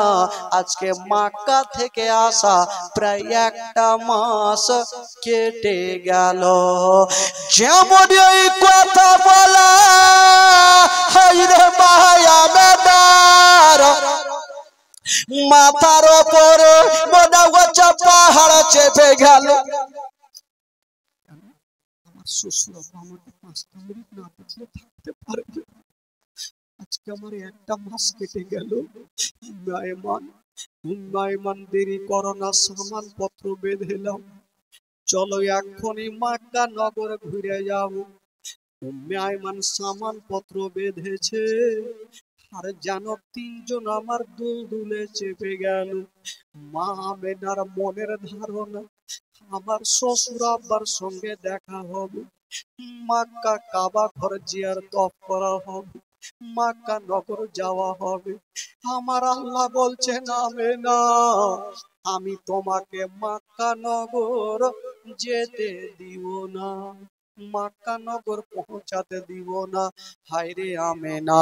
আজকে মক্কা থেকে আসা প্রায় একটা মাস কেটে গেল। যেমন এই কথা বলা হাইরে মায়া মেদার মাথার ওপরে মনে হচ্ছে পাহাড় চেপে গেল। আমার শ্বশুর আমাকে 5টা মিনিট না দেখলে থাকতে পারবে। আজকে আমার একটা মাস কেটে গেল। হুম্মায়মান দেরি করো না, সামান পত্র বেঁধেলাম, চলো এক্ষুনি মক্কা নগর ঘুরে যাব। হুম্মায়মান সামান পত্র বেঁধেছে, আর যেন 3জন আমার দুলদুলে চেপে গেল। মা আমেনার মনের ধারণা আমার শ্বশুর আব্বার সঙ্গে দেখা হবে, মক্কা কাবা ঘর জিয়ারত করা হবে, মক্কা নগর যাওয়া হবে। আমার আল্লাহ বলছেন আমেনা আমি তোমাকে মক্কা নগর যেতে দিব না, মক্কা নগর পৌঁছাতে দিব না। হায়রে আমেনা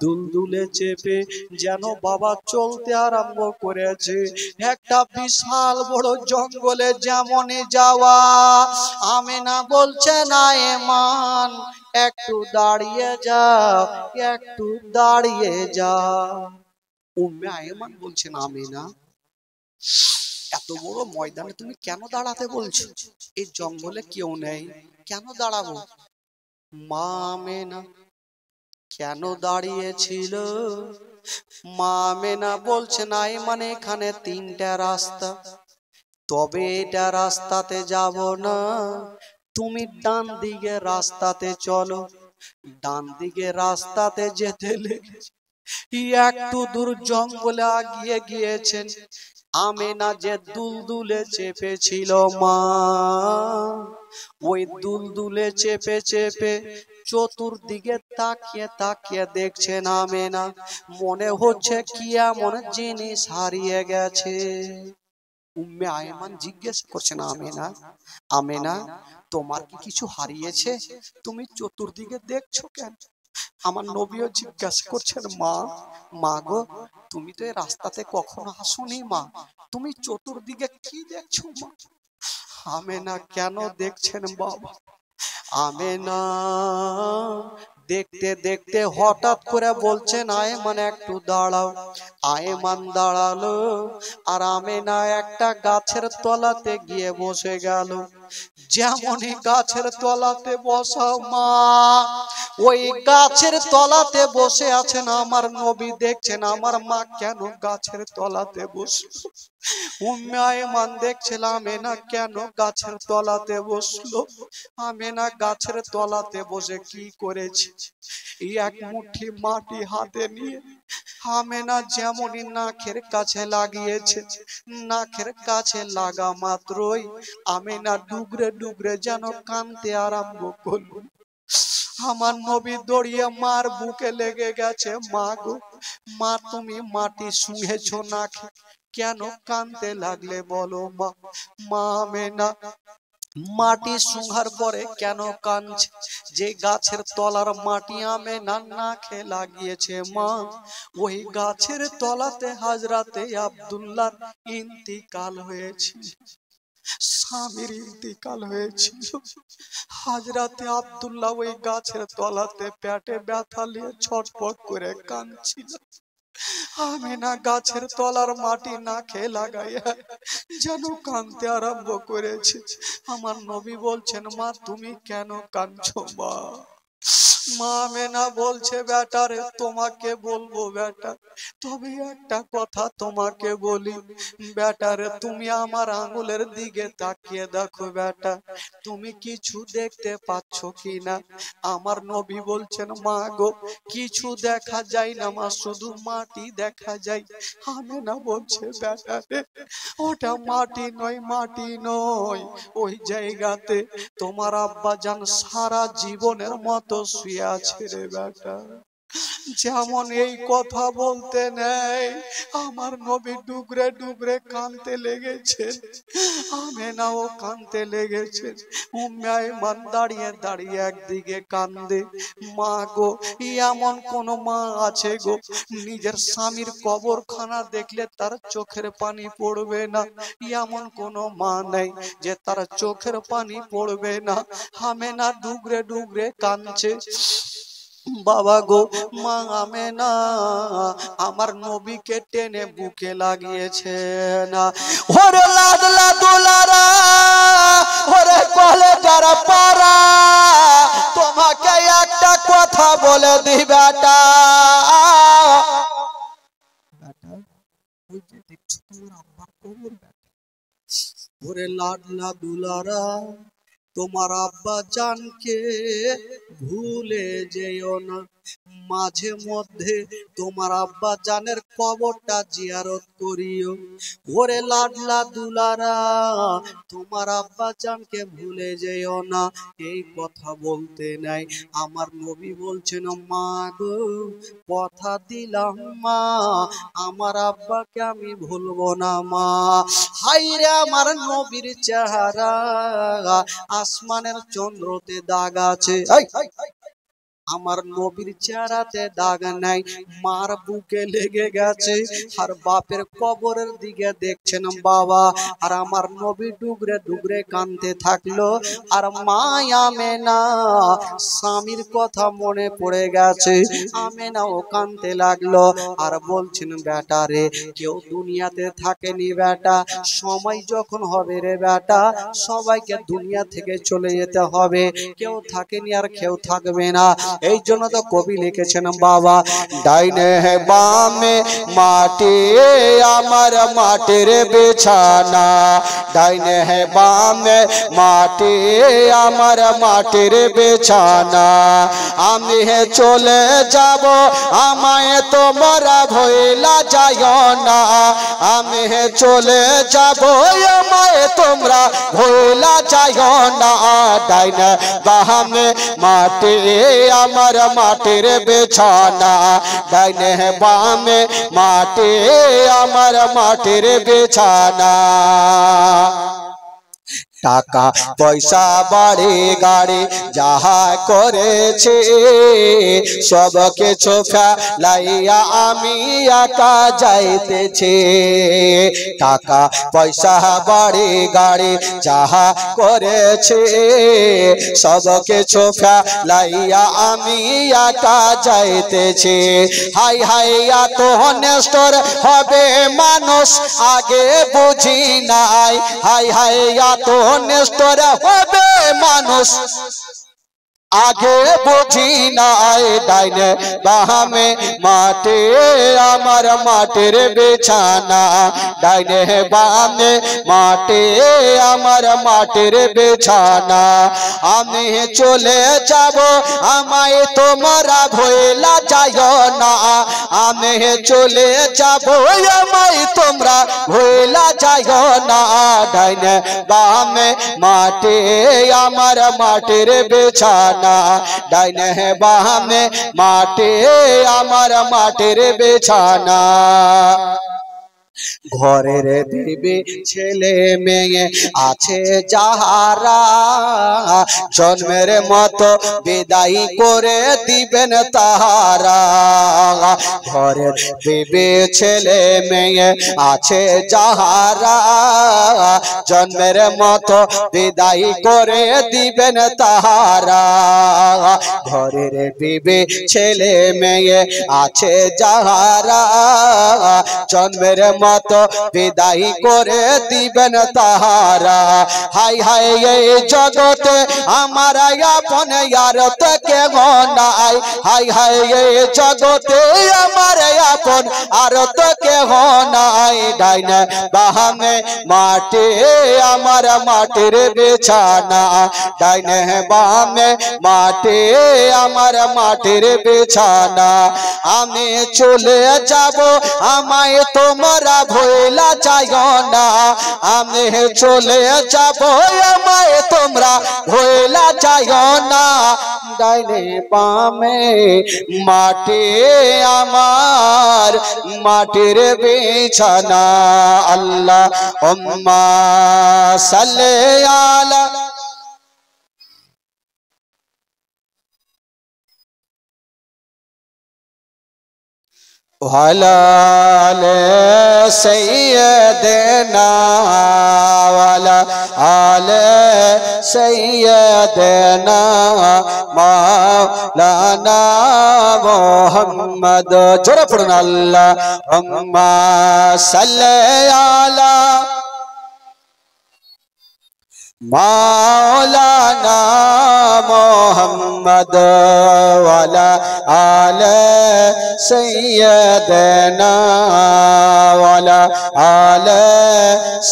দুলদুলে চেপে যেন বাবা চলতে আরম্ভ করেছে। একটা বিশাল বড় জঙ্গলে যেমনই যাওয়া, আমেনা বলছে না এমান একটু দাঁড়িয়ে যাও, একটু দাঁড়িয়ে যাও। উম্মে আয়মান বলছেন আমেনা এত বড় ময়দানে তুমি কেন দাঁড়াতে বলছো? এই জঙ্গলে কেউ নেই, কেন দাঁড়াবো? মা আমেনা কেন দাঁড়িয়েছিল? মা আমেনা বলছেন আয়মান এখানে 3টা রাস্তা, তবে এটা রাস্তাতে যাব না, তুমি ডান দিকে রাস্তাতে চলো। ডান দিকে রাস্তাতে যেতে একটু দূর জঙ্গলে আগিয়ে গিয়েছেন। আমেনা যে দুলদুলে চেপেছিল মা, ওই দুলদুলে চেপে চেপে চতুর্দিকে তাকিয়ে তাকিয়ে দেখছেন আমেনা, মনে হচ্ছে কি এমন জিনিস হারিয়ে গেছে। উম্মে আয়মান জিজ্ঞেস করছেন আমেনা আমেনা তোমার কি কিছু হারিয়েছে? তুমি চতুর্দিকে দেখছো কেন? আমার নবীও জিজ্ঞাসা করছেন মা গো তুমি তো এই রাস্তাতে কখনো আসোনি মা, তুমি চতুর্দিকে কি দেখছো মা? আমেনা কেন দেখছেন বাবা? আমেনা দেখতে দেখতে হঠাৎ করে বলছেন আয়মান একটু দাঁড়াও। আয়মান দাঁড়ালো, আর আমেনা একটা গাছের তলাতে গিয়ে বসে গেল। যেমনই গাছের তলাতে বসা মা, ওই গাছের তলাতে বসে আছেন আমার নবী, দেখছেন আমার মা কেন গাছের তলাতে বসলো। উম্মে আয়মান দেখছিল আমেনা কেন গাছের তলাতে বসলো। আমেনা গাছের তলাতে বসে কি করেছে? এক মুঠি মাটি হাতে নিয়ে আমেনা যেমনই নাকের কাছে লাগিয়েছে, নাকের কাছে লাগা মাত্রই আমেনা ডুগরে ডুগরে যেন কাঁদতে আরম্ভ করলো। আমার নবী দড়িয়ে মার বুকে লেগে গেছে। মা গো মা তুমি মাটি শুঁয়েছো নাকে, কেন কাঁদতে লাগলে বলো মা? মা আমেনা মাটি শুঁহার পরে কেন কাঁদছে? যে গাছের তলার মাটি আমেনা নাকে লাগিয়েছে মা, ওই গাছের তলাতে হযরতে আব্দুল্লাহ ইন্তিকাল হয়েছিল, স্বামীর ইন্তিকাল হয়েছিল। হযরতে আব্দুল্লাহ ওই গাছের তলাতে পেটে ব্যথা নিয়ে ছটফট করে কাঁদছিল। আমেনা গাছের তলার মাটি নাকে লাগাইয়া যেন কাঁদতে আরম্ভ করেছে। আমার নবী বলছেন মা তুমি কেন কাঁদছো মা? মা আমেনা বলছে বেটা রে তোমাকে বলবো বেটা, তবে একটা কথা তোমাকে বলি বেটা রে, তুমি আমার আঙ্গুলের দিকে তাকিয়ে দেখো বেটা, তুমি কিছু দেখতে পাচ্ছ কিনা? আমার নবী বলছেন মা গো কিছু দেখা যায় না মা, শুধু মাটি দেখা যায়। আমেনা বলছে বেটা রে ওটা মাটি নয়, মাটি নয়, ওই জায়গাতে তোমার আব্বা জান সারা জীবনের মতো শুয়ে আছে রে বেটা। যেমন এই কথা বলতে নেই, আমার নবী ডুগরে ডুগরে কানতে লেগেছেন, আমেনাও কানতে লেগেছেন। উম্মে আইমান দাঁড়িয়ে দাঁড়িয়ে একদিকে কান্দে। মা গো, এমন কোন মা আছে গো, নিজের স্বামীর কবরখানা দেখলে তার চোখের পানি পড়বে না? এমন কোন মা নেই যে তার চোখের পানি পড়বে না। আমেনা ডুগরে ডুগরে কাঁদছে। বাবা গো, মা আমেনা আমার নবীকে টেনে বুকে লাগিয়েছে না। ওরে লাদলা দুলারা, ওরে কলেজার পারা, তোমাকে একটা কথা বলে দি বেটা, ওই যে দেখছো তোমার আব্বার কবর বেটা, ওরে লাদলা দুলারা, তোমার আব্বা জানকে ভুলে যেও না। মাঝে মধ্যে তোমার আব্বা জানের কবরটা জিয়ারত করিও। ওরে লাডলা দুলারা, তোমার আব্বা জানকে ভুলে যেও না। এই কথা বলতে নাই, আমার নবী বলছেন, মা গো, কথা দিলাম মা, আমার আব্বাকে আমি ভুলবো না মা। হাইরে আমার নবীর চেহারা, আসমানের চন্দ্রতে দাগ আছে, আমার নবীর চেহারাতে দাগ নাই। মার বুকে লেগে গেছে, আর বাপের কবরের দিকে দেখছেন বাবা, আর আমার নবী ডুগরে ডুগরে কাঁদতে থাকলো। আর মা আমেনা, স্বামীর কথা মনে পড়ে গেছে, আমেনাও কাঁদতে লাগলো। আর বলছেন, বেটা রে, কেউ দুনিয়াতে থাকেনি বেটা, সময় যখন হবে রে বেটা, সবাইকে দুনিয়া থেকে চলে যেতে হবে, কেউ থাকেনি আর কেউ থাকবে না। এই জন্য তো কবি লিখেছেন বাবা, ডাইনে বামে মাটি আমার মাটির বিছানা, ডাইনে বামে মাটি আমার মাটির বিছানা, আমি চলে যাব আমায় তোমরা ভুলা যাইও না, আমি চলে যাব আমায় তোমরা ভুলা যাইও না, ডাইনে বামে মাটি আমার মাটির বিছানা, ডাইনে বামে মাটি আমার মাটির বিছানা। টাকা পয়সা বাড়ি গাড়ি যাহা করেছে, সব কিছু ফেলাইয়া আমি একা যাইতেছি। টাকা পয়সা বাড়ি গাড়ি যাহা করেছে, সব কিছু ফেলাইয়া আমি একা যাইতেছি। হাই হাই এত নেস্টর হবে মানুষ আগে বুঝি নাই, হাই হাই এত নেস্টর হবে মানুষ আগে বুঝি নাই, ডাইনে বামে মাটি আমার মাটির বিছানা, ডাইনে বামে মাটি আমার মাটির বিছানা, আমি চলে যাব আমায় তোমরা ভুলা যাইও না, আমি চলে যাব আমায় তোমরা ভুলা যাইও না, ডাইনে বামে মাটি আমার মাটির বিছানা, ডাইনে বামে মাটি আমার মাটির বিছানা। ঘরের দিবে ছেলে মেয়ে আছে যাহারা, জন্মের মতো বিদায় করে দিবেন তাহারা, ঘরের দিবে ছেলে মেয়ে আছে যাহারা, জন্মের মতো বিদায় করে দিবেন তাহারা, ঘরের দিবে ছেলে মেয়ে আছে যাহারা, জন্মের মতো বিদায় করে দিবেন তাহারা। হাই হাই এই জগতে আমার আপন আর তো কেহ নাই, হাই হাই এই জগতে আমার আপন আর তো কেহ নাই, ডাইনে বামে মাটি আমার মাটির বিছানা, ডাইনে বামে মাটি আমার মাটির বিছানা, আমি চলে যাব আমায় তোমরা ভুলা যাইও না, আমি চলে যাব আমায় তোমরা ভুলা যাইও না ডাইনে বামে মাটি আমার মাটির বিছানা আল্লাহ উম্মা সাল্লি আলা وعلى آل سيدنا وعلى آل سيدنا مولانا محمد جورا پڑھنا اللهم صل على مولانا محمد وعلى آل سيدنا وعلى آل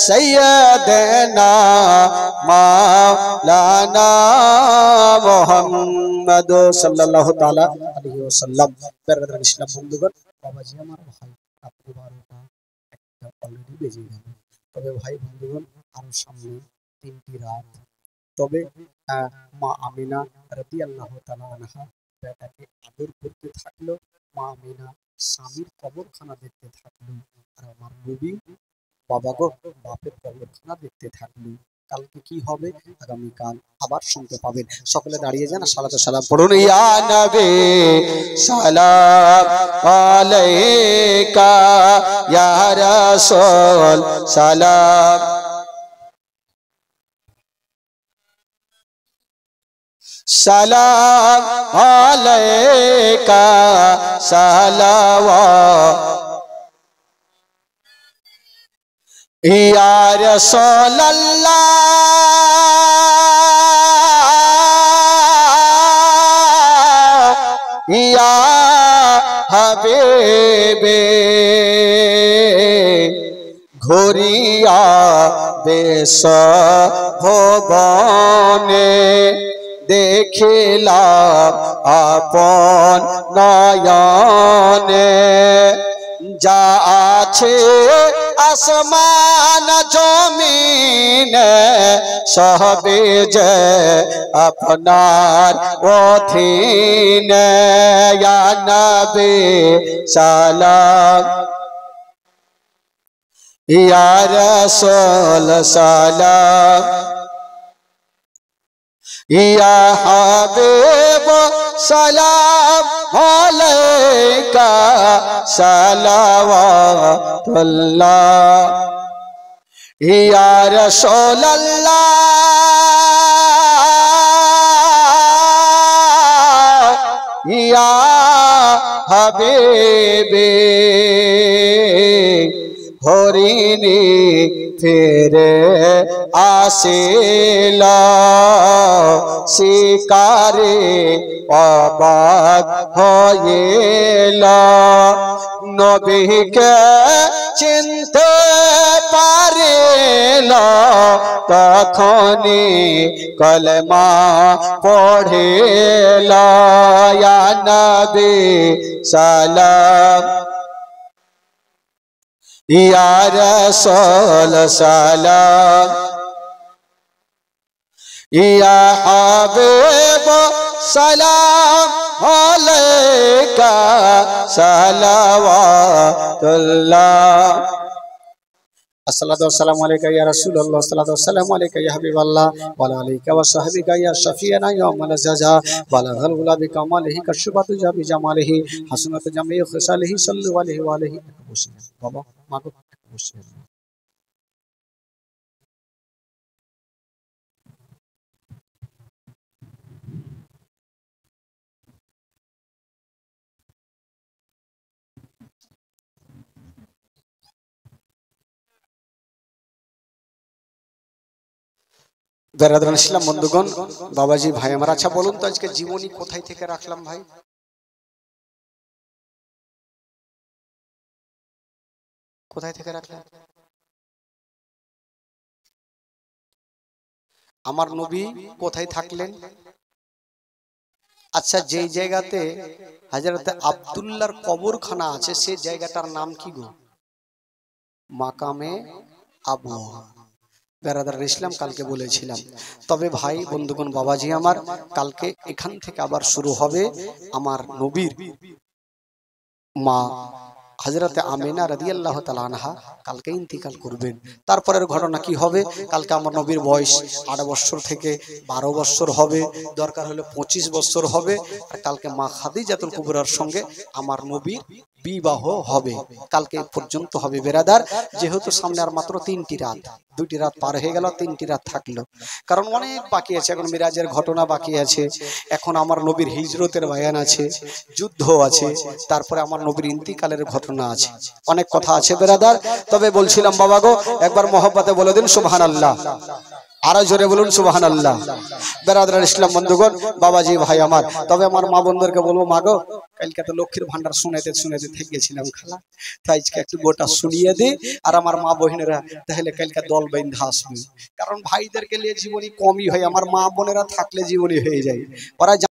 سيدنا مولانا محمد صلى الله تعالى عليه وسلم برادر ইসলাম বন্ধুগণ বাবাজি আমার ভাই আপনি 12টা একটা অলরেডি বেজে গেল তবে ভাই বন্ধুগণ আরো সামনে 3টি রাত তবে মা আমিনা রাদিয়াল্লাহু তাআলা আনহা বেটাকে আদর করতে থাকলো মা আমিনা স্বামীর কবরখানা দেখতে থাকলো আর আমার নবী বাবা গো বাপের কবরখানা দেখতে থাকলো কালকে কি হবে আগামী কাল আবার শুনতে পাবেন সকলে দাঁড়িয়ে যান সালাত ও সালাম পড়ুন ইয়া নবী সালাম আলাইকা ইয়া রাসূল সালাম সালাম আলাইকা সালাওয়াত ইয়া রাসূলুল্লাহ ইয়া হাবিবে ঘুরিয়া দেশ ভুবনে দেখিলাম আপন নয়নে যা আছে আসমান জমিনে সবে যে আপনার অধীনে ইয়া নবী সালাম ইয়া রাসূল সালাম ইয়া হাবিব সালাম আলাইকা সালাওয়াতুল্লাহ ইয়া রাসূলুল্লাহ ইয়া হাবিবি হরিণী ফিরে আসিলা শিকারে অবাক হইলা নবীকে চিনতে পারিলা তখনই কলমা পড়িলা ইয়া নবী সালাম ইয়া রাসূল সালাম ইয়া হাবিব সালাম আলাইকা সালাওয়াতুল্লাহ আসসালাতু ওয়াসসালামু আলাইকা ইয়া রাসূলুল্লাহ আসসালাতু ওয়াসসালামু আলাইকা ইয়া হাবিবাল্লাহ ওয়া আলা আলিকা ওয়া সাহবিকা ইয়া শাফিয়ানা ইয়াউমাল জাযা ওয়া লা গলগুলা বিকামালিহি কাশফাতু জাবি জামালিহি হাসনাতু জামি খিসালিহি সাল্লু আলাইহি ওয়া আলিহি বাবা মাগো বসে বেরাদরান ইসলাম বন্ধুগণ বাবাজি ভাই আমার আচ্ছা বলুন তো আজকে জীবনী কোথায় থেকে রাখলাম ভাই কোথায় থেকে রাখলাম আমার নবী কোথায় থাকলেন আচ্ছা যেই জায়গাতে হযরত আব্দুল্লাহর কবরখানা আছে সেই জায়গাটার নাম কি গো মাকামে আবু বেরাদার ইসলাম কালকে বলেছিলাম। তবে ভাই বন্ধুগণ বাবাজি আমার, কালকে এখান থেকে আবার শুরু হবে আমার নবীর মা হযরতে আমিনা রাদিয়াল্লাহু তাআলা আনহা কালকে ইন্তিকাল করবেন। তারপরের ঘটনা কি হবে, কালকে আমার নবীর বয়স 8 বছর থেকে 12 বছর হবে, দরকার হলে 25 বছর হবে। আর কালকে মা খাদিজাতুল কুবরার সঙ্গে আমার নবীর বিবাহ হবে। কালকে পর্যন্ত হবে বেরাদার। যেহেতু সামনে আর মাত্র 3টি রাত, 2টি রাত পার হয়ে গেল, 3টি রাত থাকলো, কারণ অনেক বাকি আছে। এখন মিরাজের ঘটনা বাকি আছে, এখন আমার নবীর হিজরতের বয়ান আছে, যুদ্ধ আছে, তারপরে আমার নবীর ইন্তিকালের ঘটনা আছে, অনেক কথা আছে বেরাদার। তবে বলছিলাম বাবা গো, একবার মহব্বতে বলে দিন সুবহানাল্লাহ, আরো জোরে বলুন সুবহানাল্লাহ। বেরাদার ইসলাম বন্ধুগণ বাবাজি ভাই আমার, তবে আমার মা বোনদেরকে বলবো, মা গো কালকে তো লক্ষ্মীর ভান্ডার শুনেতে শুনেতে থেকে গেছিলাম খালা, তাই আজকে একটু গোটা শুনিয়ে দে। আর আমার মা বোনেরা তাহলে কালকে দল বেঁধে আসবে, কারণ ভাইদেরকে নিয়ে জীবনী কমই হয়, আমার মা বোনেরা থাকলে জীবনী হয়ে যায়। ওরা